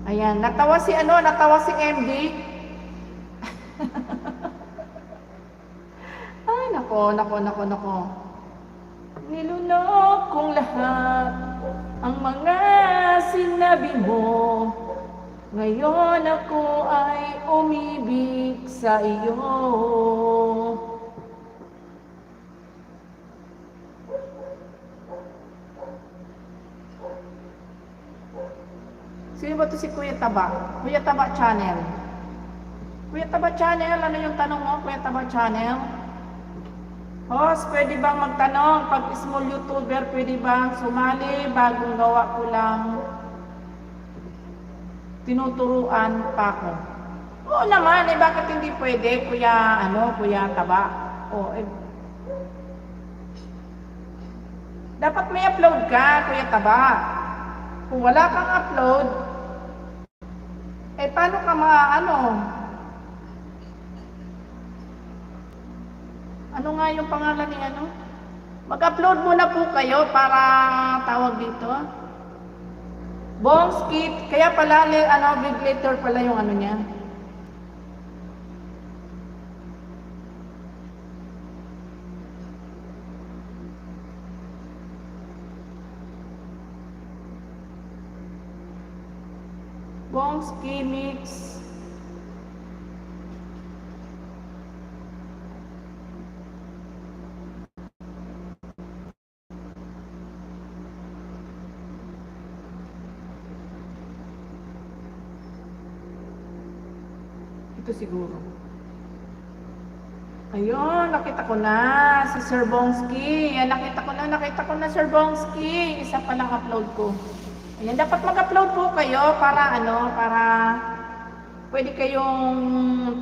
Ayan, natawa si MD. Ay, nako. Nilunok kong lahat ang mga sinabi mo. Ngayon ako ay umibig sa iyo. Sino ba to si Kuya Taba? Kuya Taba Channel. Kuya Taba Channel, ano yung tanong mo, Kuya Taba Channel? Host, pwede bang magtanong? Pag small YouTuber, pwede bang sumali? Bagong gawa ko lang. Tinuturuan pa ko. Oo naman, bakit hindi pwede, Kuya Taba? Dapat may upload ka, Kuya Taba. Kung wala kang upload, paano ka ano nga yung pangalan ni Mag-upload muna po kayo para tawag dito. Bomski, kaya pala, big letter pala yung niya. Bomski Mix. Ito siguro. Ayun, nakita ko na si Sir Bomski. Ayan, nakita ko na Sir Bomski. Isa pa lang upload ko. Ayan, dapat mag-upload po kayo para pwede kayong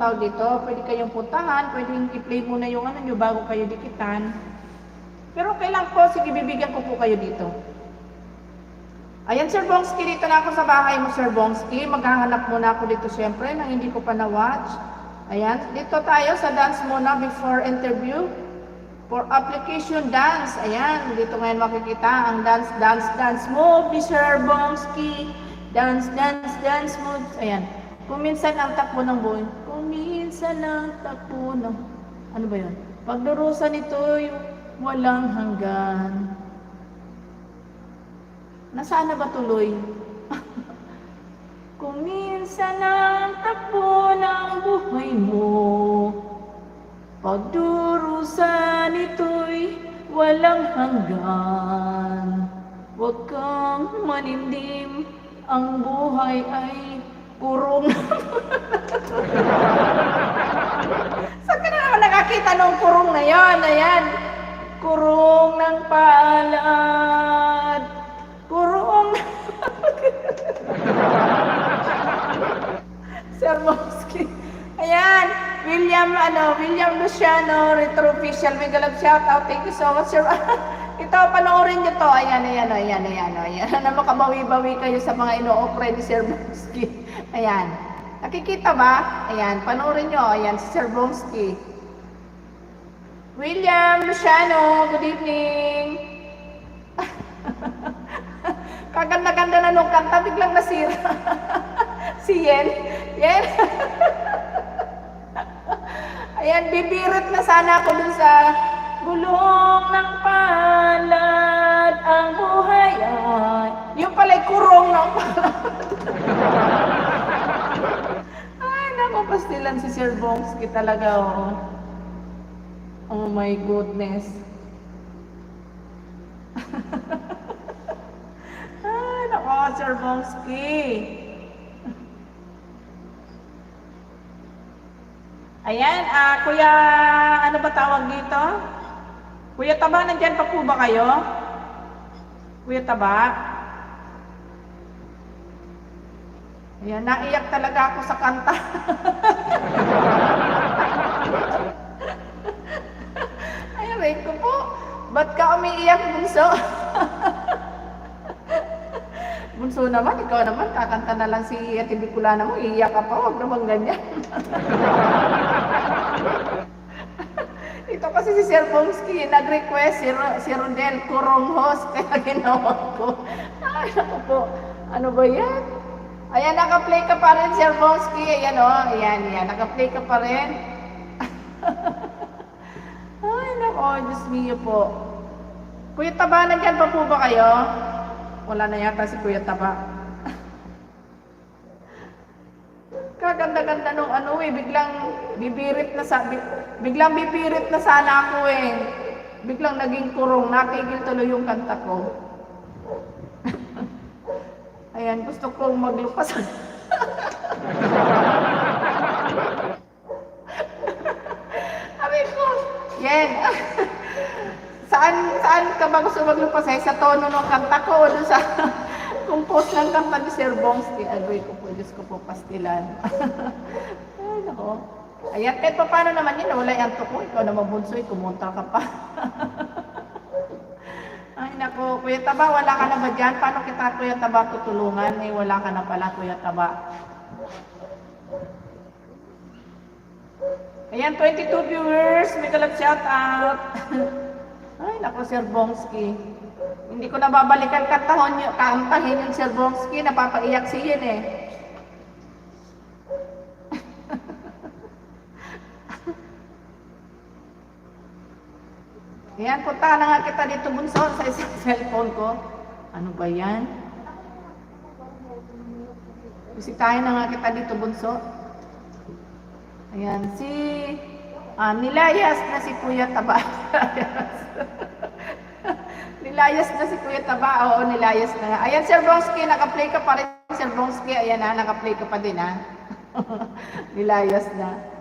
tawag dito, pwede kayong puntahan, pwedeng i-play muna yung nyo bago kayo dikitan. Pero kailan po, sige, bibigyan ko po kayo dito. Ayan, Sir Bomski, dito na ako sa bahay mo, Sir Bomski. Maghahanap muna ako dito syempre nang hindi ko pa na-watch. Ayan, dito tayo sa dance muna before interview. For application dance, ayan, dito ngayon makikita ang dance move ni Sir Bomski. Dance moves, ayan. Kuminsan ang takbo ng buhay. Kuminsan ang takbo ng, ano ba yun? Pagdurusan ito'y walang hanggan. Nasaan na ba tuloy? Kuminsan ang takbo ng buhay mo. Pagdurusan ito'y walang hanggan. Huwag kang manimdim, ang buhay ay kurong. Saan ka na naman nakakita ng kurong na yan? Ayan. Kurong ng palad. Kurong. Sir Mosky. Ayan. William Luciano, Retro Official. Mega love shout out. Thank you so much, sir. Ito, panoorin nyo to. Ayan. Na makabawi-bawi kayo sa mga ino-offer ni Sir Mosky. Ayan. Nakikita ba? Ayan, panoorin nyo. Ayan, si Sir Bromsky. William Luciano, good evening. Kaganda-ganda na nung kanta, biglang nasira. Si Yen. Ayan, bibirit na sana ako dun sa gulong ng palad ang buhay ay. Yung pala'y kurong ng palad. Pastilan si Sir Bongski talaga, oh. Oh my goodness. Ay, nako, Sir Bongski. Ayan, Kuya, ano ba tawag dito? Kuya Taba, nandyan pa po ba kayo? Kuya Taba? Ayan, naiyak talaga ako sa kanta. Ay, wait ko po. Ba't ka umiiyak, Bunso? Bunso naman, ikaw naman, kakanta na lang si Ate Bicolana mo, iiyak ka pa, huwag naman ganyan. Ito kasi si Sir Bongski, nag-request si Rodel Kurong host, kaya ginawa ko. Ay, naku po, ano ba yan? Ayan, naka-play ka pa rin, Sir Bongski. Ayan, o. Ayan. Naka-play ka pa rin. Ay, nako. Diyos mio po. Kuya Taba, nandyan pa po ba kayo? Wala na yata si Kuya Taba. Kaganda-ganda nung biglang bibirit na sana ako eh. Biglang naging kurong. Natigil tuloy yung kanta ko. Ayan, gusto kong maglupas. Sabi ko, Yen, saan ka ba gusto maglupas? Sa tono ng kanta ko o doon sa compose ng kanta ni Sir Bongski? Agay ko po, Diyos ko po, pastilan. Ay, nako. Ayan, kahit pa paano naman yun, wala yung antok ko. Ikaw na mabunsoy, kumunta ka pa. Ay, naku, Kuya Taba, wala ka na ba dyan? Paano kita, Kuya Taba, tutulungan? Eh, wala ka na pala, Kuya Taba. Ayan, 22 viewers. May kalap shout out. Ay, naku, Sir Bongski. Hindi ko na babalikan kantahin yung Sir Bongski. Napapaiyak siya eh. Ayan, punta na nga kita dito, Bunso, sa isang cellphone ko. Ano ba yan? Bisitahin na nga kita dito, Bunso. Ayan, nilayas na si Kuya Taba. Nilayas na si Kuya Taba. Oo, nilayas na nga. Ayan, Sir Bongski, naka-play ka pa rin, Sir Bongski. Ayan na, naka-play ka pa din, ha? Nilayas na.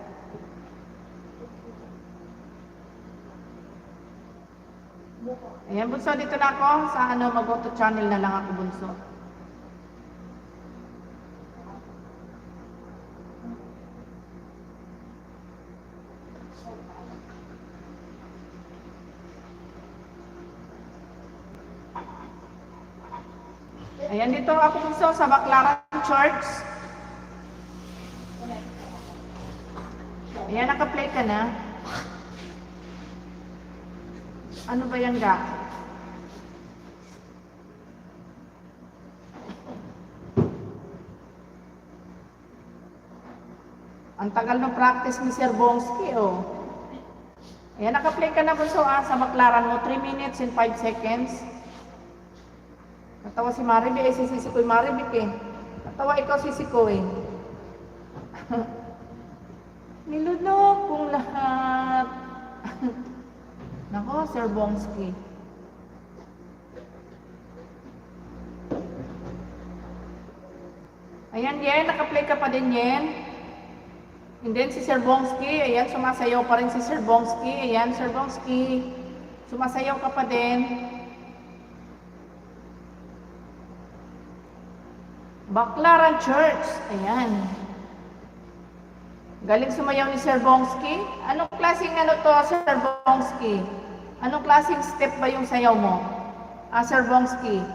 Ayan, Bunso, dito na ako. Sa mag-go to channel na lang ako, Bunso. Ayan, dito ako, Bunso, sa Baclaran Church. Ayan, naka-play ka na. Ano ba yan, ga? Ang tagal ng practice ni Sir Bongski, oh. Ayan, naka-play ka na, Bunso, sa Baclaran mo. 3 minutes and 5 seconds. Natawa si Maribik, sisi ko yung Maribik, eh. Natawa ikaw, sisi ko, eh. Nilunok kong lahat. Nako, Sir Bongski. Ayan, Yen, naka-play ka pa din, Yen. And then si Sir Bongski, ayan, sumasayaw pa rin si Sir Bongski. Ayan, Sir Bongski, sumasayaw ka pa din. Baclaran Church, ayan. Galing sumayaw ni Sir Bongski. Anong klaseng ano to, Sir Bongski? Anong klaseng step ba yung sayaw mo? Sir Bongski.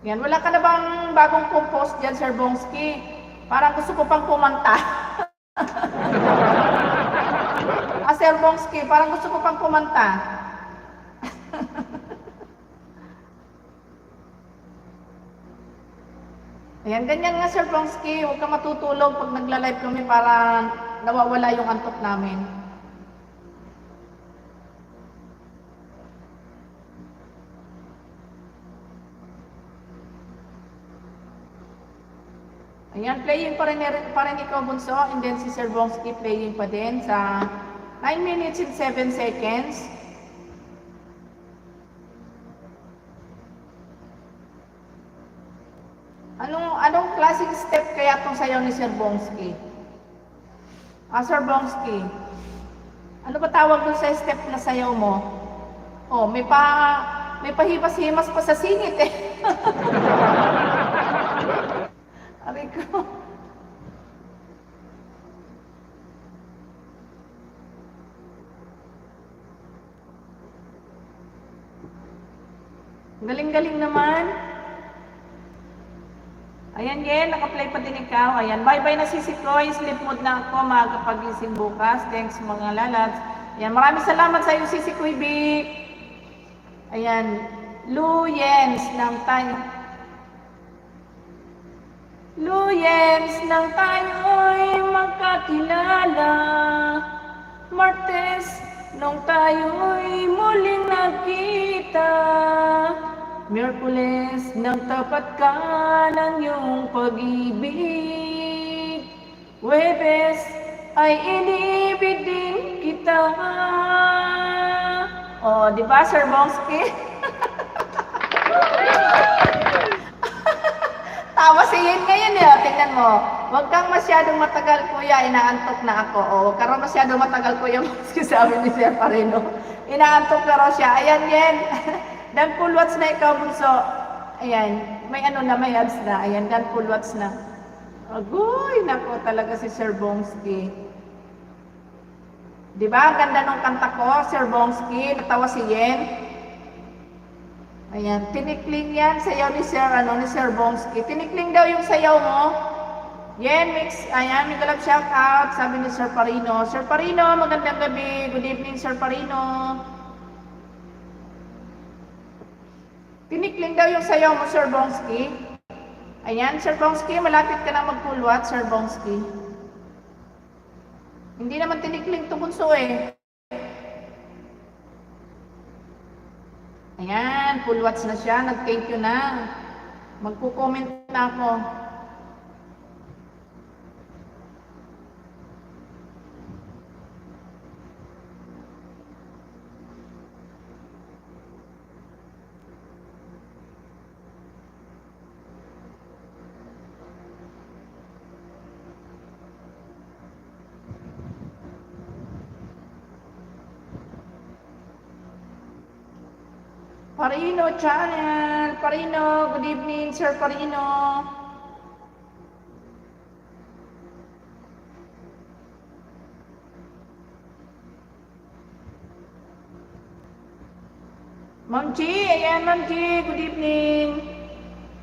Yan, wala ka na bang bagong compose dyan, Sir Bongski? Parang gusto ko pang kumanta. Sir Bongski, parang gusto ko pang kumanta. Ayan, ganyan nga, Sir Bongski. Huwag ka matutulog pag nagla-live kami para nawawala yung antok namin. Ayan, playing pa rin ikaw, Bunso. And then si Sir Bongski playing pa din sa 9 minutes and 7 seconds. Anong klaseng step kaya itong sayaw ni Sir Bongski? Sir Bongski, ano ba tawag doon sa step na sayaw mo? Oh, may pahimas-himas pa sa singit eh. Aray ko. Galing-galing naman. Ayan, Yen, naka-play pa din ikaw. Ayan, bye-bye na Sisi Koy. Sleep mode na ako, makakapagising bukas. Thanks mga lalats. Ayan, maraming salamat sa iyo, Sisi Koy, Big. Ayan, Luyens ng tayo. Luyens ng tayo'y magkakilala. Martes, nung tayo'y muling nagkita. Miyerkules, nang tapat ka ng iyong pag-ibig. Huwebes, ay inibig din kita. O, di ba, Sir Bongski? Tawa si Yen ngayon eh. Tingnan mo. Huwag kang masyadong matagal, kuya. Inaantok na ako. O, huwag kang masyadong matagal, kuya. Sabi ni Sir Parino. Inaantok na raw siya. Ayan, Yen. Dan full watch na ikaw, Bunso. Ayan, may ano na, may ads na. Ayan, dan full watch na. Agoy, nako talaga si Sir Bongski. Diba, ang ganda nung kanta ko, Sir Bongski. Natawa si Yen. Ayan, tinikling yan, sayaw ni Sir Bongski. Tinikling daw yung sayaw mo. Yen, mix, ayan, may galap shout out, sabi ni Sir Parino. Sir Parino, magandang gabi. Good evening, Sir Parino. Tinikling daw yung sayaw mo, Sir Bongski. Ayan, Sir Bongski, malapit ka na mag-full watch, Sir Bongski. Hindi naman tinikling to, Bunso eh. Ayan, full watch na siya. Nag-thank you na. Magko-comment na ako. Parino channel. Parino, good evening, Sir Parino. Ma'am G, ayan Ma'am G, good evening.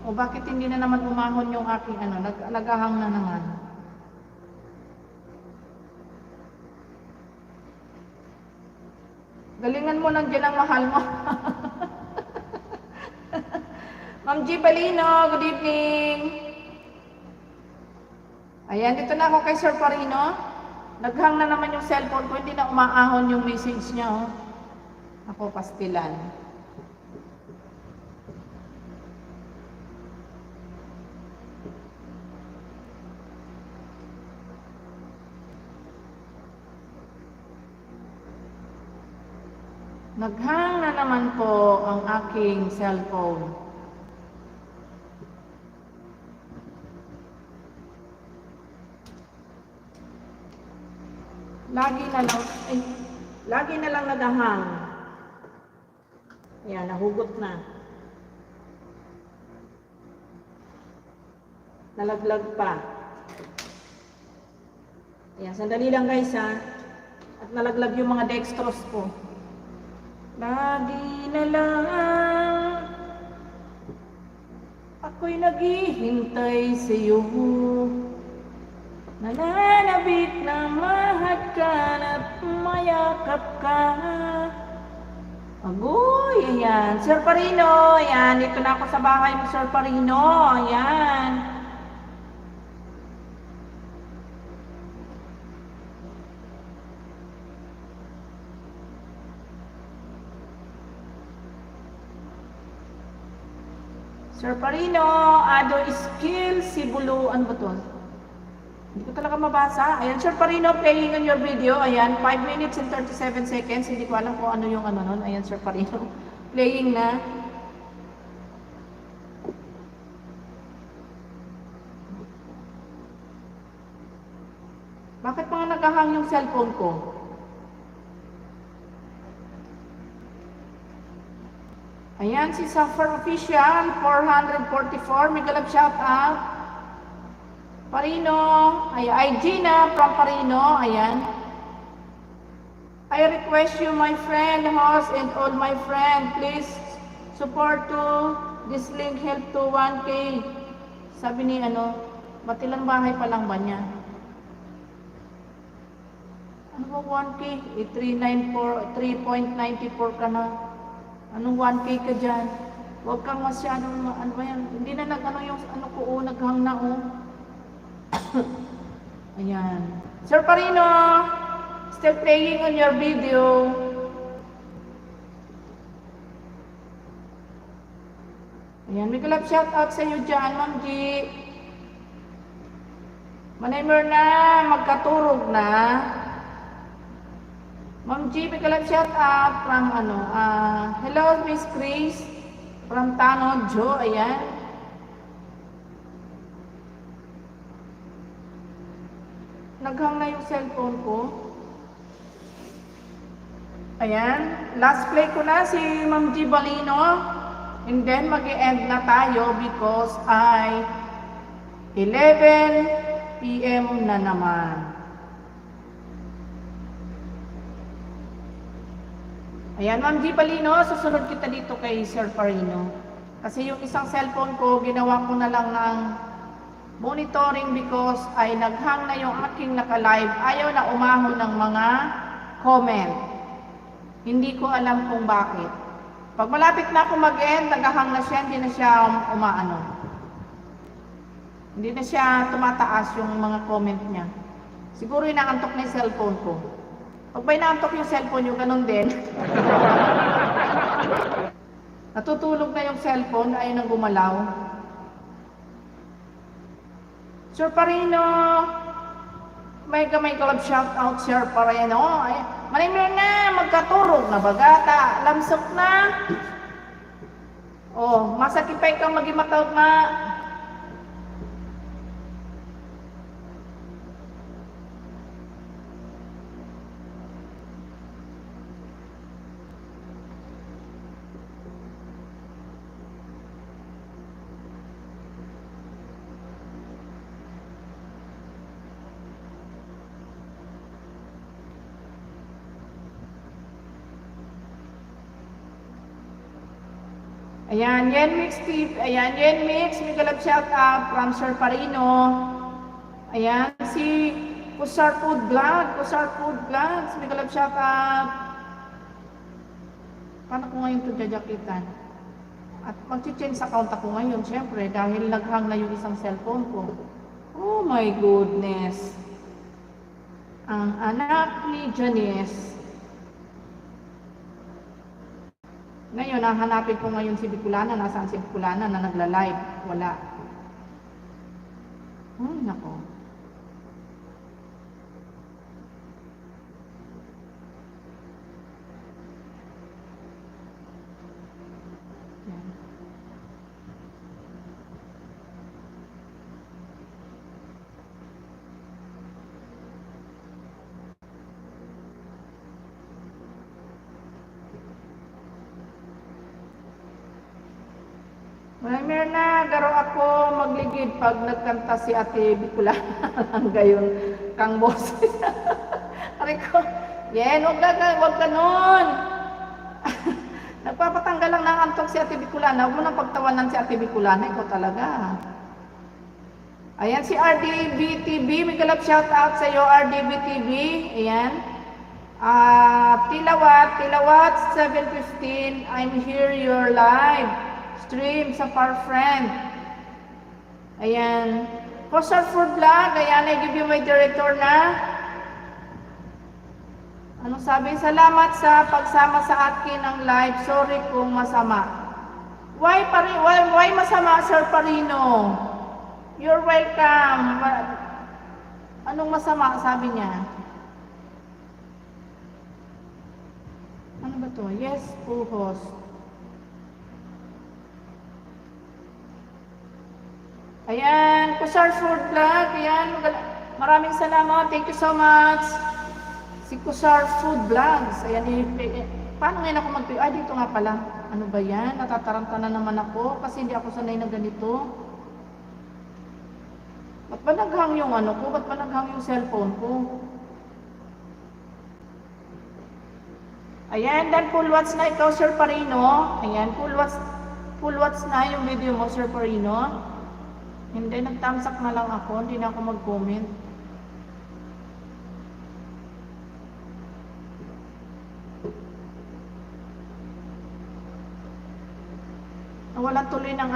O bakit hindi na naman umahon yung aking ano, naghahang na naman. Galingan mo, nandiyan ang mahal mo. Ma'am G Balino, good evening. Ayan, dito na ako kay Sir Parino. Naghang na naman yung cellphone ko, hindi na umaahon yung message niya. Oh. Ako, pastilan. Naghang na naman po ang aking cellphone. Lagi na lang, ay, lagi na lang nagahang. Ayan, nahugot na. Nalaglag pa. Ayan, sandali lang guys ha. At nalaglag yung mga dextrose ko. Lagi na lang ako'y naghihintay sa'yo. Nananabik na mahal ka at mayakap ka. Agoy, ayan. Sir Parino, ayan. Dito na ako sa bahay mo, Sir Parino. Ayan. Sir Parino, Ado Skill, Sibulu, ano ba to? Hindi ko talaga mabasa. Ayan, Sir Parino, playing on your video. Ayan, 5 minutes and 37 seconds. Hindi ko alam kung ano yung ano nun. Ayan, Sir Parino. Playing na. Bakit mga nagahang yung cellphone ko? Ayan, si Suffer Official, 444. Mega love shout out. Parino, ay Gina from Parino, ayan. I request you, my friend, host, and all my friend, please support to this link, help to 1K. Sabi ni ano, batilang bahay pa lang ba niya? Ano ba 1K? 3.94 ka na. Anong 1K ka dyan? Huwag kang masyadong, ano ba yan? Hindi na nag-ano yung ano ko, naghang na Ayan. Sir Parino, still playing on your video. Ayan, may kalap shout out sa iyo dyan, Ma'am G. Manaymer na, magkaturog na. Ma'am G, may kalap shout out from ano, hello Miss Chris, from Tano, Jo, ayan. Naghang na yung cellphone ko. Ayan. Last play ko na si Ma'am G Balino. And then mag-e-end na tayo because ay 11 PM na naman. Ayan, Ma'am G Balino, susunod kita dito kay Sir Parino. Kasi yung isang cellphone ko, ginawa ko na lang ng monitoring because ay naghang na yung aking naka-live. Ayaw na umahon ng mga comment. Hindi ko alam kung bakit. Pag malapit na ako mag-end, naghahang na siya, hindi na siya umaano. Hindi na siya tumataas yung mga comment niya. Siguro inaantok na yung cellphone ko. Pag ba inaantok yung cellphone nyo, ganun din. Natutulog na yung cellphone, ayaw nang gumalaw. Sir Parino, may club shout out, Sir Parino. Malimir na, magkaturog na bagata, lamsok na. Oh, masakipay kang magimataw na. Ayan, Yen Mix Steve. Ayan, Yen Mix. May galap shout out from Sir Parino. Ayan, si Kusar Food Vlog. Kusar Food Vlogs. May galap shout out. Paano ko ngayon ito jajakitan? At mag-change account ako ngayon, syempre, dahil naghang na yung isang cellphone ko. Oh my goodness. Ang anak ni Janice. Ngayon, nahanapin ko ngayon si Bicolana. Nasaan si Bicolana na nagla-live? Wala. Ay, nako. Yan. Malamir na, garo ako magligid pag nagkanta si Ate Bicolana. Ang gayon, kang boses. Aray ko, Yen, wag ka nun. Nagpapatanggal lang ng antok si Ate Bicolana. Huwag mo nang pagtawanan si Ate Bicolana. Ikaw talaga. Ayan, si RDBTV. May galap shout out sa iyo, RDBTV. Ayan. Tilawat 715. I'm here, your live stream sa Far Friend. Ayan. Kusar Food Vlog. Ayan, I give you my director na. Anong sabi? Salamat sa pagsama sa akin ng live. Sorry kung masama. Why masama, Sir Parino? You're welcome. Anong masama? Sabi niya. Ano ba to? Yes, co-host. Ayan, Kusar Food Vlog. Ayan, maraming salamat. Thank you so much. Si Kusar Food Vlogs. Ayan, paano ngayon ako mag-pick? Dito nga pala. Ano ba yan? Natataranta na naman ako kasi hindi ako sanay na ganito. Ba't ba naghang yung ano ko? Ba't ba naghang yung cellphone ko? Ayan, dan full watch na ikaw, Sir Parino. Ayan, full watch na yung video mo, Sir Parino. Hindi, nagtamsak na lang ako. Hindi na ako mag-comment. Nawalan tuloy ng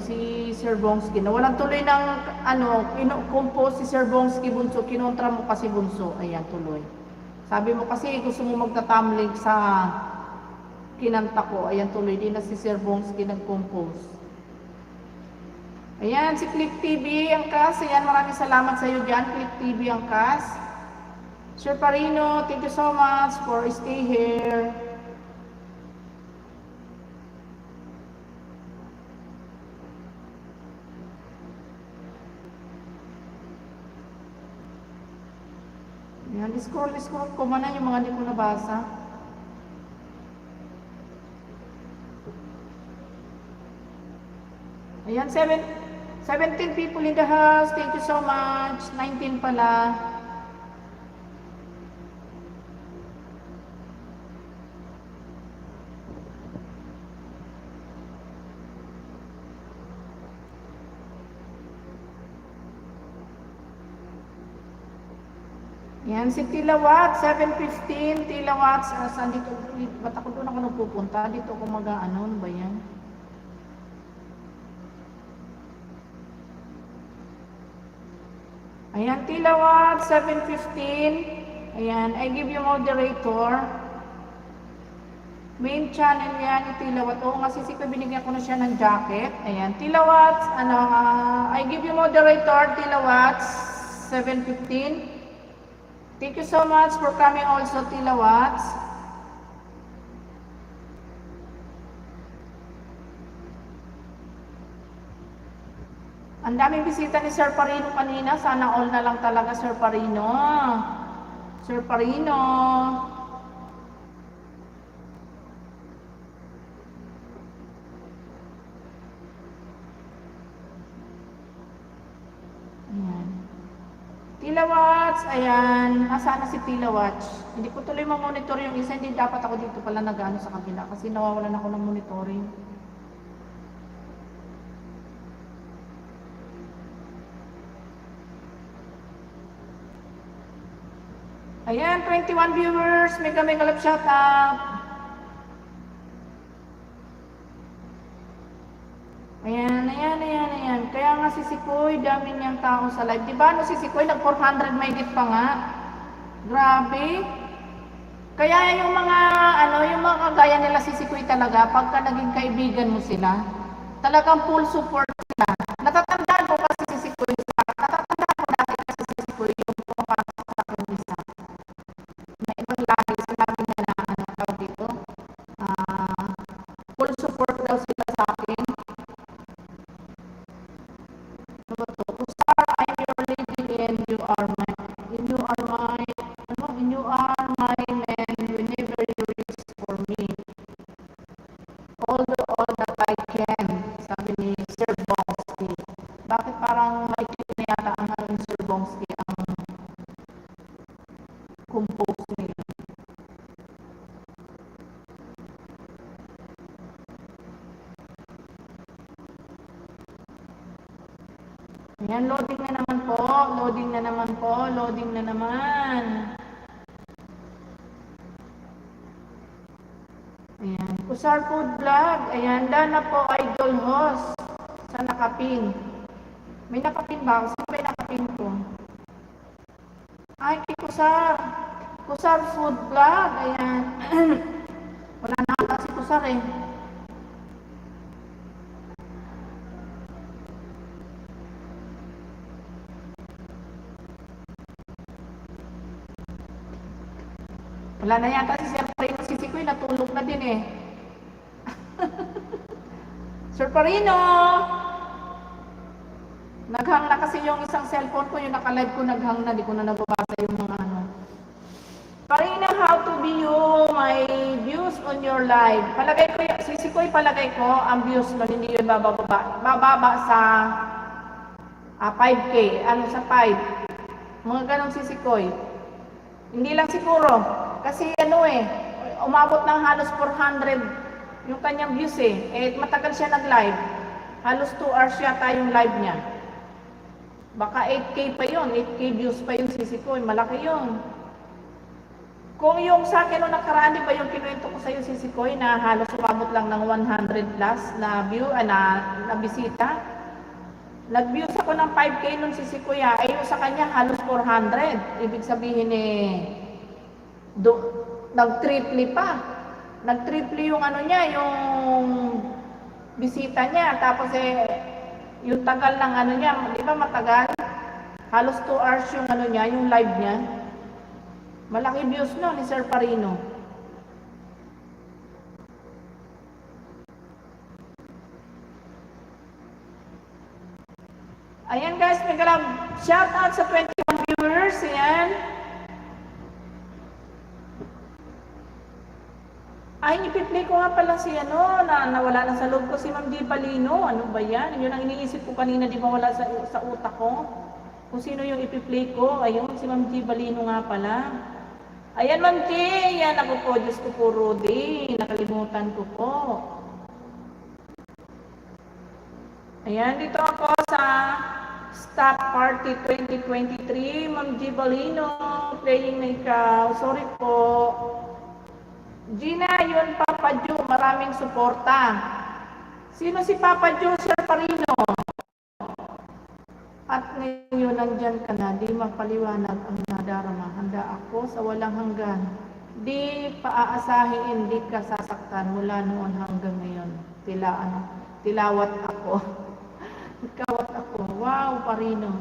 si Sir Bongski. Nawalan tuloy ng compose si Sir Bongski Bunso. Kinontra mo kasi Bunso. Ayan, tuloy. Sabi mo kasi gusto mo magtatamlig sa kinanta ko. Ayan, tuloy. Di na si Sir Bongski nag-compose. Ayan, si Click TV Angkas. Ayan, maraming salamat sa iyo dyan. Click TV Angkas. Sir Parino, thank you so much for stay here. Ayan, scroll ko man na yung mga hindi ko nabasa. Ayan, 17 people in the house. Thank you so much. 19 pala. Yan, si Tilawat, 715, Tilawat, saan dito, ba't ako doon ako nagpupunta? Dito ako ano ba yan? Ayan, Tilawat, 715, ayan, I give you moderator. Main channel yan, Tilawat, oo nga sisiko, binigyan ko na siya ng jacket. Ayan, Tilawat, I give you moderator, Tilawat, 715. Thank you so much for coming also, Tilawats. Ang daming bisita ni Sir Parino kanina. Sana all na lang talaga, Sir Parino. Sir Parino. Tilawats, ayan, nasaan na si Tilawats? Hindi ko tuloy ma-monitor yung isa, hindi dapat ako dito pala nag-ano sa kabila kasi nawawalan ako ng monitoring. Ayan, 21 viewers, mega love shout out. Ayan. Kaya nga si Sikoy, dami niyang tao sa live. Diba si Sikoy, nag-400 may git pa nga. Grabe. Kaya yung mga kagaya nila si Sikoy talaga, pagka naging kaibigan mo sila, talagang full support sila. Natatandaan ko kasi si Sikoy, natatandaan ko dati kasi si Sikoy, yung pumapasok sa akin isa. Na ibang lahi, sinabi niya na, tawag dito, full support daw sila sa akin. And you are my man whenever you reach for me. All that I can. Sabi Ayan, loading na naman po. Loading na naman po. Loading na naman. Ayan. Kusar Food Vlog. Ayan, Dana po, idol host. Sa nakapin. May nakapin ba ako? Sino may nakapin ko? Ay, kay Kusar. Kusar Food Vlog. Ayan. Wala na ata si Kusar eh. Wala na yata si Sir Parino. Si Sikoy natulog na din eh. Sir Parino! Naghang na kasi yung isang cellphone ko, yung naka-live ko naghang na. Di ko na nababasa yung mga ano. Parino, how to view my views on your live. Palagay ko, si Sikoy palagay ko, ang views mo, hindi yun bababa. Bababa sa 5K. Ano sa 5? Mga ganong si Sikoy. Hindi lang siguro. Kasi ano eh, umabot ng halos 400 yung kanyang views eh. Eh matagal siya nag-live. Halos 2 hours yata yung live niya. Baka 8K pa yun, 8K views pa yung sisi ko. Malaki yun. Kung yung sa akin nung nakaraan, di ba yung kinuwento ko sa iyo sisi ko, na halos umabot lang ng 100 plus na view, na bisita. Nag-views ako ng 5K nung sisi ko ya. Ay yung sa kanya halos 400. Ibig sabihin eh, nag-triple pa. Nag-triple yung ano niya, yung bisita niya. Tapos eh, yung tagal ng ano niya, di ba matagal? Halos 2 hours yung ano niya, yung live niya. Malaki views no ni Sir Parino. Ayan guys, may galab. Shout out sa 21 viewers. Ayan. Ay, ipi-play ko nga pala si ano, na nawala na sa loob ko si Ma'am Di Palino. Ano ba yan? Yun ang iniisip ko kanina, di ba wala sa utak ko? Kung sino yung ipi-play ko. Ayun, si Ma'am Di Palino nga pala. Ayan, Ma'am Di. Yan, ako po. Diyos ko po, Rudy. Nakalimutan ko po. Ayan, dito ako sa Staff Party 2023. Ma'am Di Palino, playing na ikaw. Sorry po. Gina, yun Papa Ju, maraming suporta. Sino si Papa Ju, Sir Parino? At ngayon nandyan ka na, di mapaliwanag ang nadarama. Handa ako sa walang hanggan. Di paaasahin, di ka sasaktan mula noon hanggang ngayon. Tilawat ako. Kawat ako. Wow, Parino.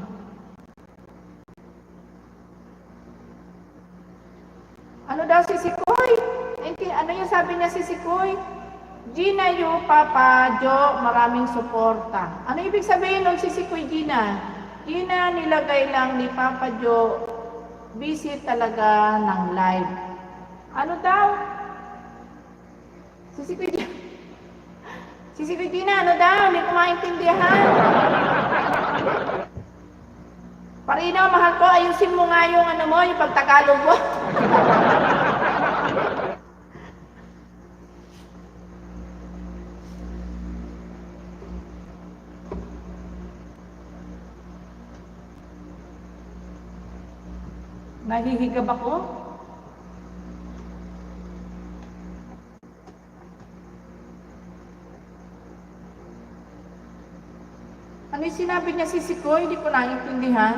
Ano daw si Sikoy? Ano yung sabi niya si Sikoy? Gina, you, Papa, Jo, maraming suporta. Ano ibig sabihin nun si Sikoy, Gina? Gina, nilagay lang ni Papa Jo, busy talaga ng live. Ano daw? Si Sikoy Gina, ano daw? Hindi ko maintindihan. Parino, mahal ko, ayusin mo nga yung ano mo, yung pagtagalog mo. Nahihigab ako? Ano yung sinabi niya si Sikoy? Hindi ko naiintindihan.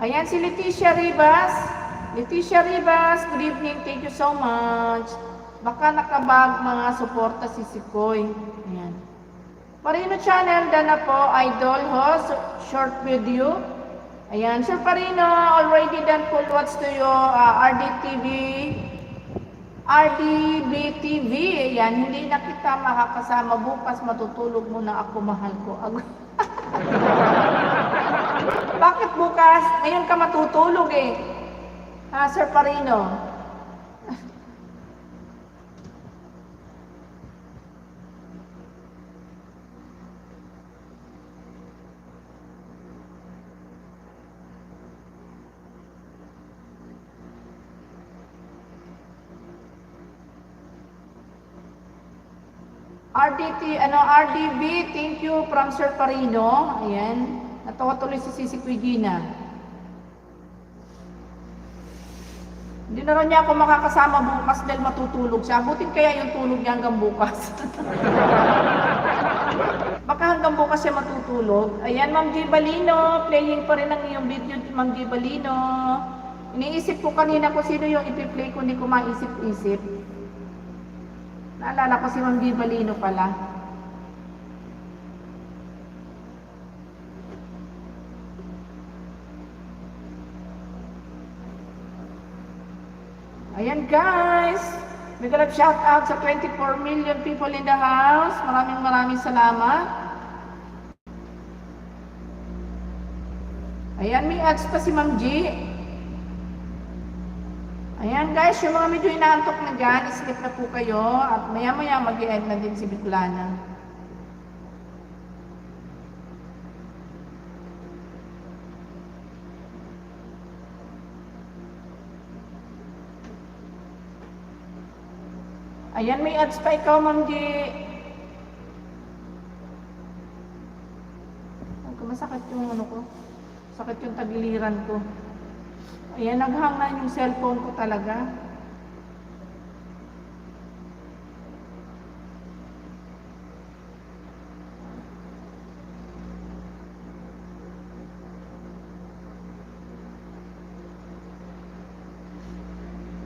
Ayan si Leticia Rivas. Leticia Rivas, good evening. Thank you so much. Baka nakabag mga suporta si Sikoy. Ayan. Parino Channel, Dana po, idol host, short video. Ayan, Sir Parino, already done full watch to your RDBTV. Ayan, hindi na kita makakasama bukas, matutulog muna ako, mahal ko. Bakit bukas? Ngayon ka matutulog eh. Sir Parino. RDB, thank you from Sir Parino. Ayan. Natawa tuloy si Sisi Gina. Hindi na rin niya ako makakasama bukas dahil matutulog siya. Butin kaya yung tulog niya hanggang bukas. Baka hanggang bukas siya matutulog. Ayan, Ma'am G. Balino. Playing pa rin ang iyong video, Ma'am G. Balino. Iniisip ko kanina kung sino yung ipi-play ko, hindi ko maisip-isip. Naalala ko si Ma'am G. Balino pala. Ayan guys, big love shout out sa 24 million people in the house. Maraming salamat. Ayan, may ads pa si Ma'am G. Ayan guys, yung mga medyo inaantok na dyan, sleep na po kayo. At maya mag-i-end na din si Bicolana. Ayan, may ads pa ikaw, Ma'am G. Masakit yung ano ko. Sakit yung tagiliran ko. Ayan, naghang na yung cellphone ko talaga.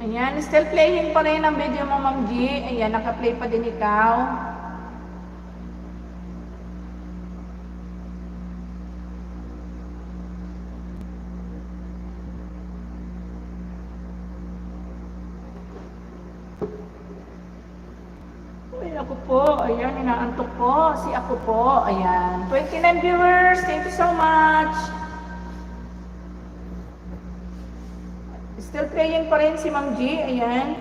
Ayan, still playing pa rin ang video mo, Ma'am G. Ayan, naka-play pa din ikaw. Uy, ako po. Ayan, inaantok po. Si ako po. Ayan, 29 viewers. Thank you so much. Still playing pa rin si Ma'am G. Ayan.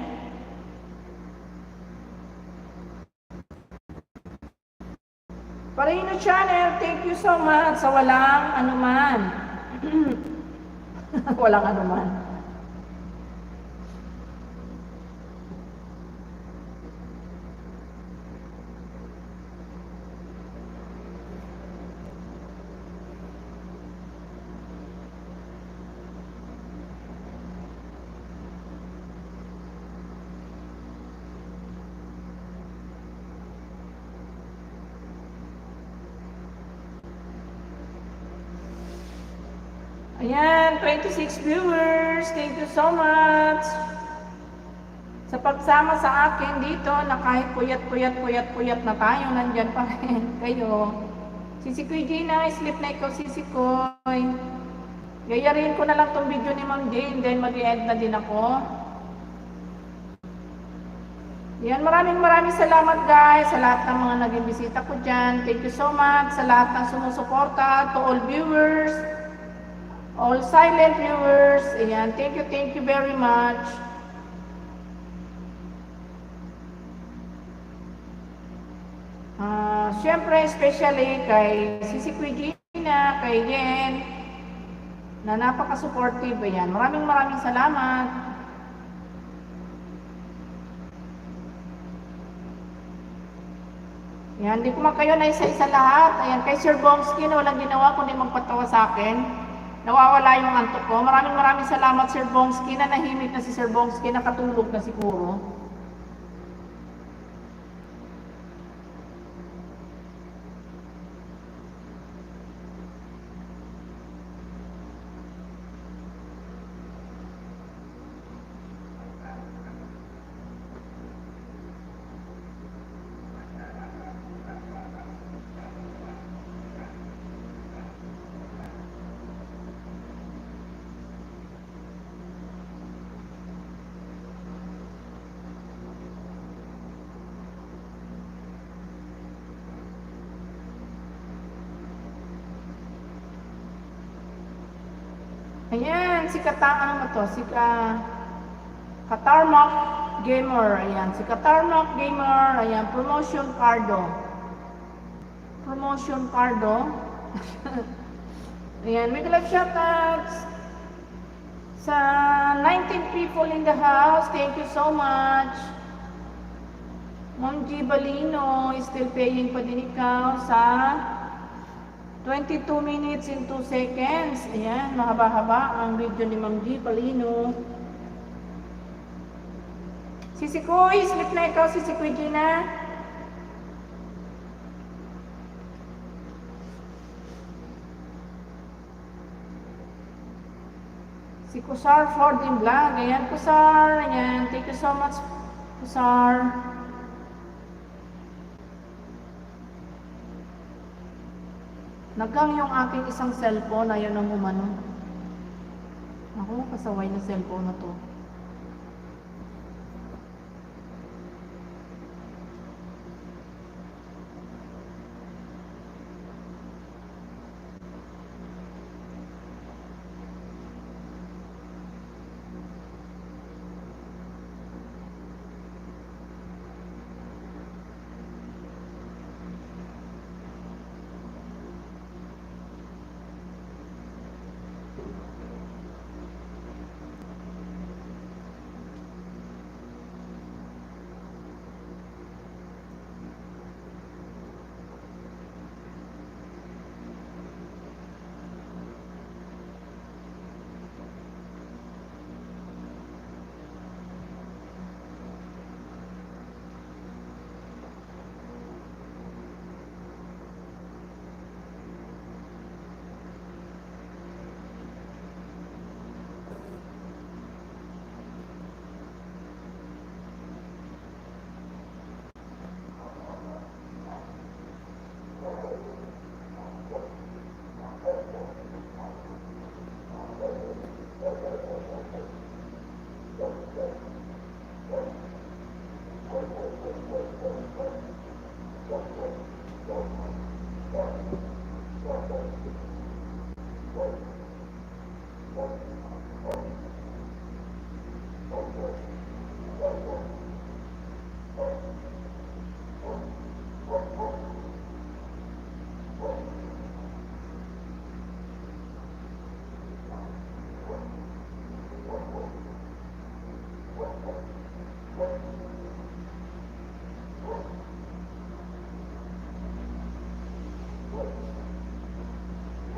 Parino Channel, thank you so much sa walang anuman. Walang anuman. Ayan, 26 viewers. Thank you so much sa pagsama sa akin dito na kahit puyat na tayo, nandyan pa rin kayo. Sisi Koy Gina, sleep na ikaw, Sisi Koy. Gayarin ko na lang tong video ni Ma'am Jane, then mag-i-end na din ako. Yan, maraming salamat guys sa lahat ng mga naging bisita ko dyan. Thank you so much sa lahat ng sumusuporta, to all viewers. All silent viewers, ayan, thank you very much. Siyempre, especially kay Sisi Koy Gina, kay Yen, na napaka-supportive, ayan. Maraming salamat. Ayan, hindi ko man kayo na isa-isa lahat. Ayan, kay Sir Bongski na walang ginawa kundi magpatawa sa akin. Nawawala yung antok ko. Maraming salamat, Sir Bongski, na nahimik na si Sir Bongski, nakatulog na siguro. Ayan, si ano ba to? Si Katarmak Gamer. Ayan, si Katarmak Gamer. Ayan, Promotion Cardo. Ayan, may love shoutouts sa 19 people in the house. Thank you so much. Ma'am G. Balino, still paying pa din ikaw sa 22 minutes and 2 seconds. Ayan, mahaba-haba ang video ni Ma'am G. Palino. Sisikoy, sleep na ikaw, Sisikoy Gina. Si Kusar for the vlog. Ayan, Kusar. Ayan, thank you so much, Kusar. Nagang yung aking isang cellphone. Ayaw nang umano. Ako, kasaway na cellphone na to.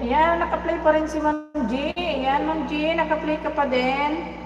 Ayan, naka-play pa rin si Ma'am G. Ayan, Ma'am G, naka-play ka pa din.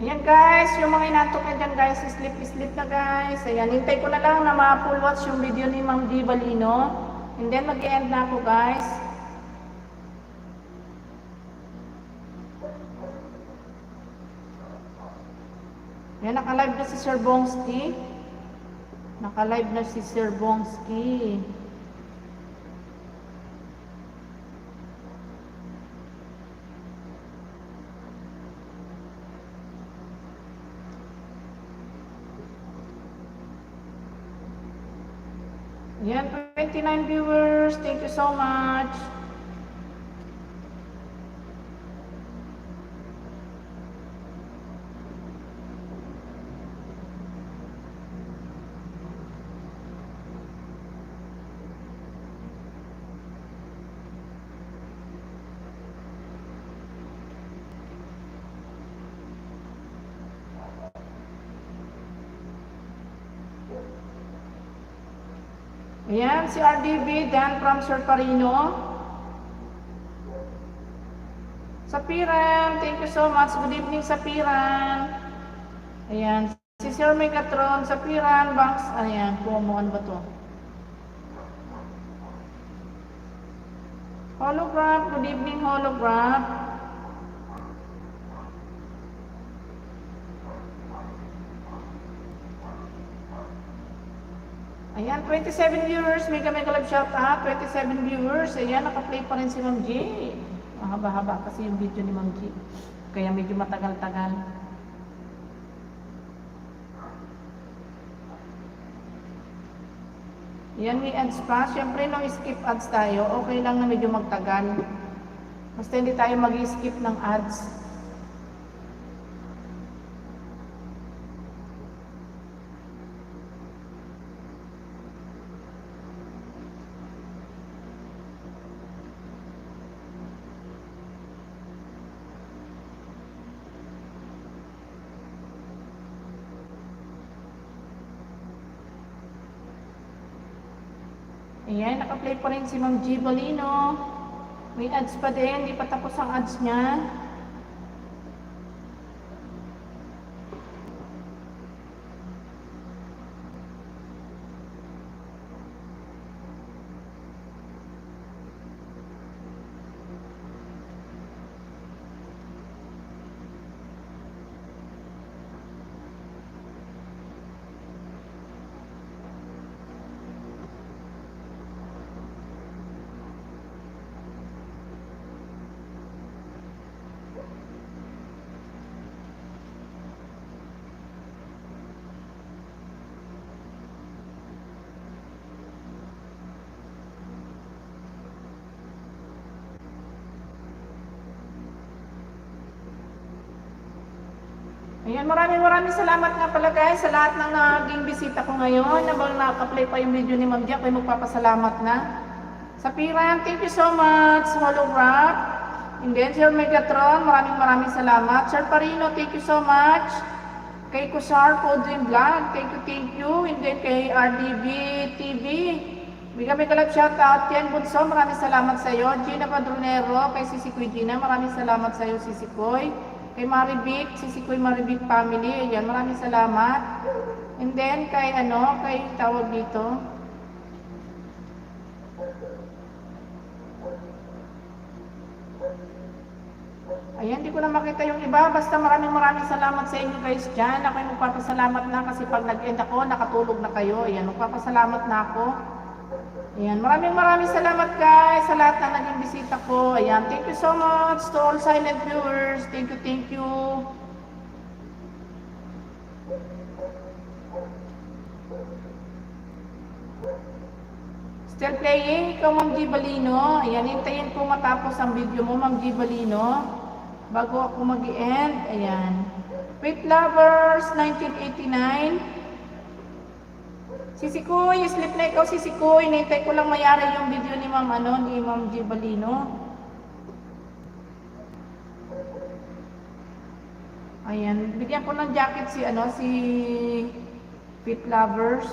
Ayan guys, yung mga inaantok na dyan guys, sleep na guys. Ayan, hintay ko na lang na ma-full watch yung video ni Ma'am G. Balino. And then mag-end na ako guys. Ayan, naka-live na si Sir Bongski. Naka-live na si Sir Bongski. Yan, 29 viewers. Thank you so much. Ayan, si RDB, Dan from Sir Parino. Sapiran, thank you so much. Good evening, Sapiran. Ayan, si Sir Megatron, Sapiran, Banks. Ayan, ano ba to? Holograph, good evening, Holograph. 27 viewers, mega love shout out, 27 viewers. Ayan, naka-play pa rin si Ma'am G. Mahaba-haba kasi yung video ni Ma'am G. Kaya medyo matagal-tagal. Yan, may ads pa. Siyempre, nung skip ads tayo, okay lang na medyo magtagal. Basta hindi tayo mag-skip ng ads. Ayan, naka-play pa rin si Ma'am G. Balino. May ads pa din, hindi pa tapos ang ads niya. Ayan, maraming salamat nga pala guys sa lahat ng naging bisita ko ngayon. Nabang naka-play pa yung video ni Ma'am Jack, ay magpapasalamat na. Sa Piran, thank you so much. Hollow Rock. And then, Sir Megatron, maraming salamat. Sir Parino, thank you so much. Kay Kusar po din vlog, thank you. And then kay RDB TV. Mega love shout out. Yan Bunso, maraming salamat sa iyo. Gina Padronero, kay Sisikoy Gina, maraming salamat sa iyo Sisikoy. Kay Maribik, Sisikoy Maribik family, ayan, maraming salamat. And then, kay tawag dito. Ayan, di ko na makita yung iba, basta maraming salamat sa inyo guys dyan. Ako'y magpapasalamat na kasi pag nag-end ako, nakatulog na kayo. Ayan, magpapasalamat na ako. Ayan, maraming salamat guys sa lahat na naging bisita ko. Ayan, thank you so much to all silent viewers. Thank you. Still playing, ikaw Ma'am G. Balino. Ayan, hintayin ko matapos ang video mo Ma'am G. Balino bago ako mag-end. Ayan, Pet Lovers 1989. Sisikoy, sleep na ikaw Sisikoy. Nintay ko lang mayari yung video ni Ma'am G. Balino. Ayan, bigyan ko ng jacket si Pet Lovers.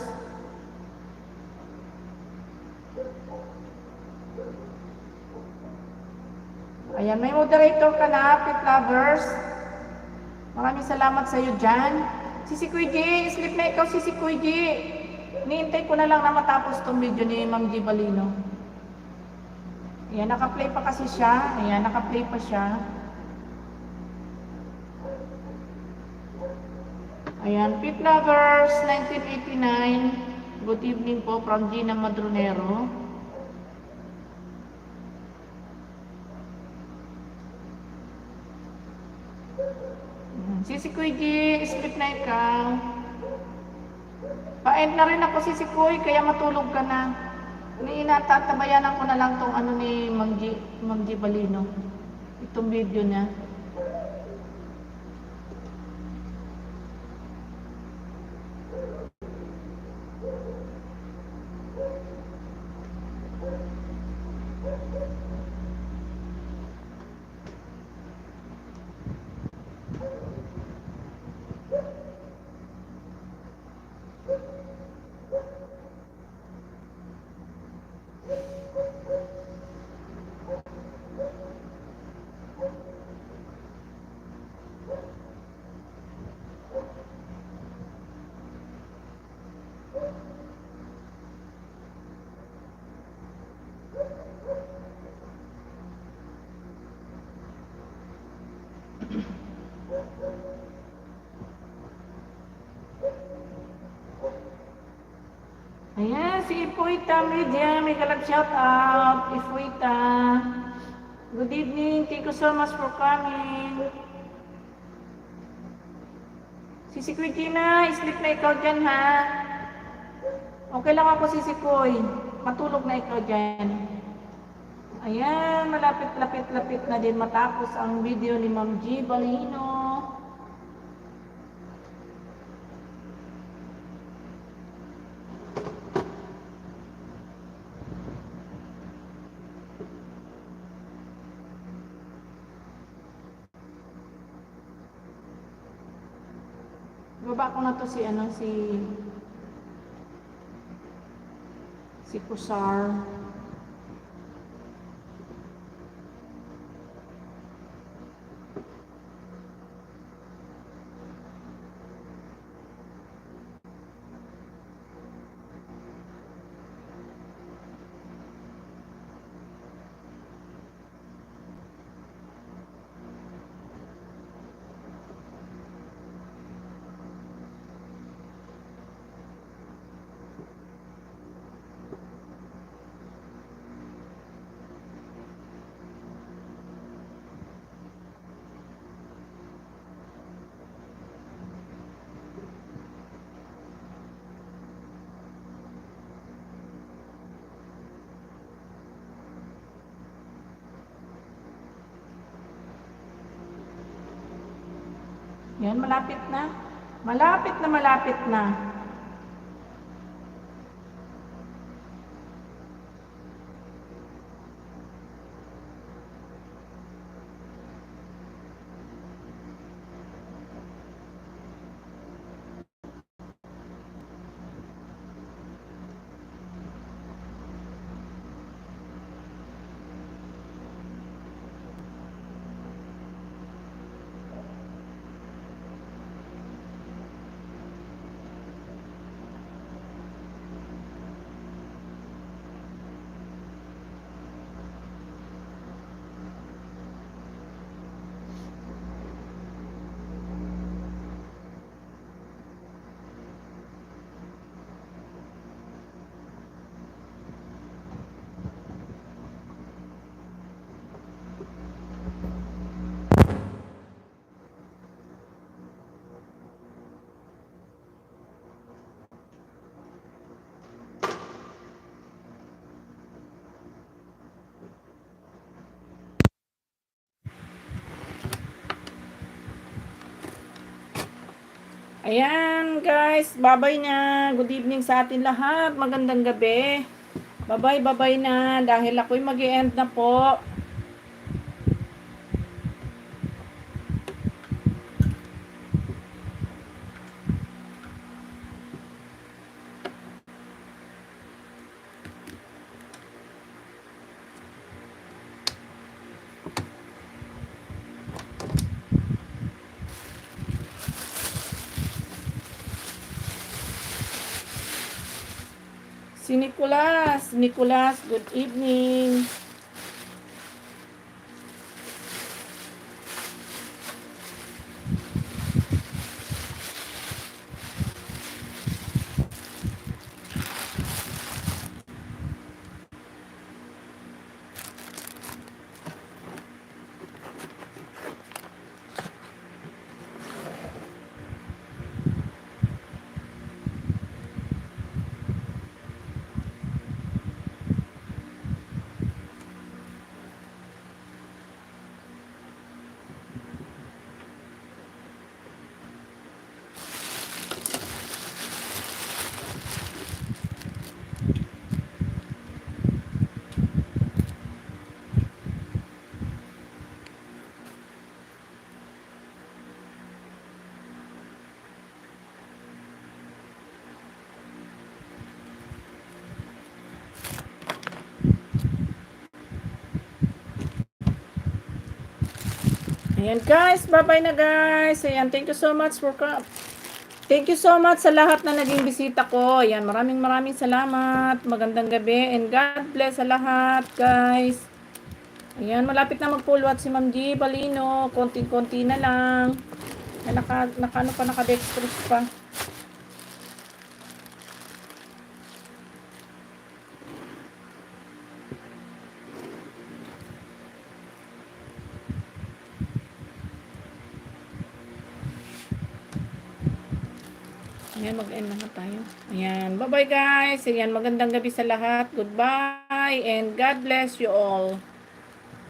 Ayan, may moderator ka na, Pet Lovers. Maraming salamat sa iyo dyan. Sisikoy G, sleep na ikaw Sisikoy G. Nihintay ko na lang na matapos tong video ni Ma'am G. Balino. Ayan, naka-play pa kasi siya. Ayan, naka-play pa siya. Ayan, Pet Lovers 1989. Good evening po from Gina Madronero. Sisikoy G, sleep na ikaw. Pa-end na rin ako Sisikoy, kaya matulog ka na. Tatabayanan ko na lang tong ni Ma'am G. Balino. Itong video niya. Ayan, si Ipuita Media, may galap shout out. Ipuita. Good evening. Thank you so much for coming. Si Quintina, sleep na ikaw dyan ha. Okay lang ako Koy. Matulog na ikaw dyan. Ayan, malapit-lapit-lapit na din matapos ang video ni Ma'am G. Balino. Baba ko na to si Kusar. Yan, malapit na. Malapit na, malapit na. Ayan guys, bye-bye na. Good evening sa atin lahat. Magandang gabi. Bye-bye, bye-bye na. Dahil ako'y mag-i-end na po. Si Nicolas, good evening. Ayan guys, bye-bye na guys. Ayan, thank you so much for Thank you so much sa lahat na naging bisita ko. Ayan, maraming salamat. Magandang gabi and God bless sa lahat guys. Ayan, malapit na mag-pull-out si Ma'am G. Balino. Konting-konti na lang. Naka-dextrose pa. Ayan, mag-end na nga tayo. Ayan, bye-bye guys. Ayan, magandang gabi sa lahat. Goodbye and God bless you all.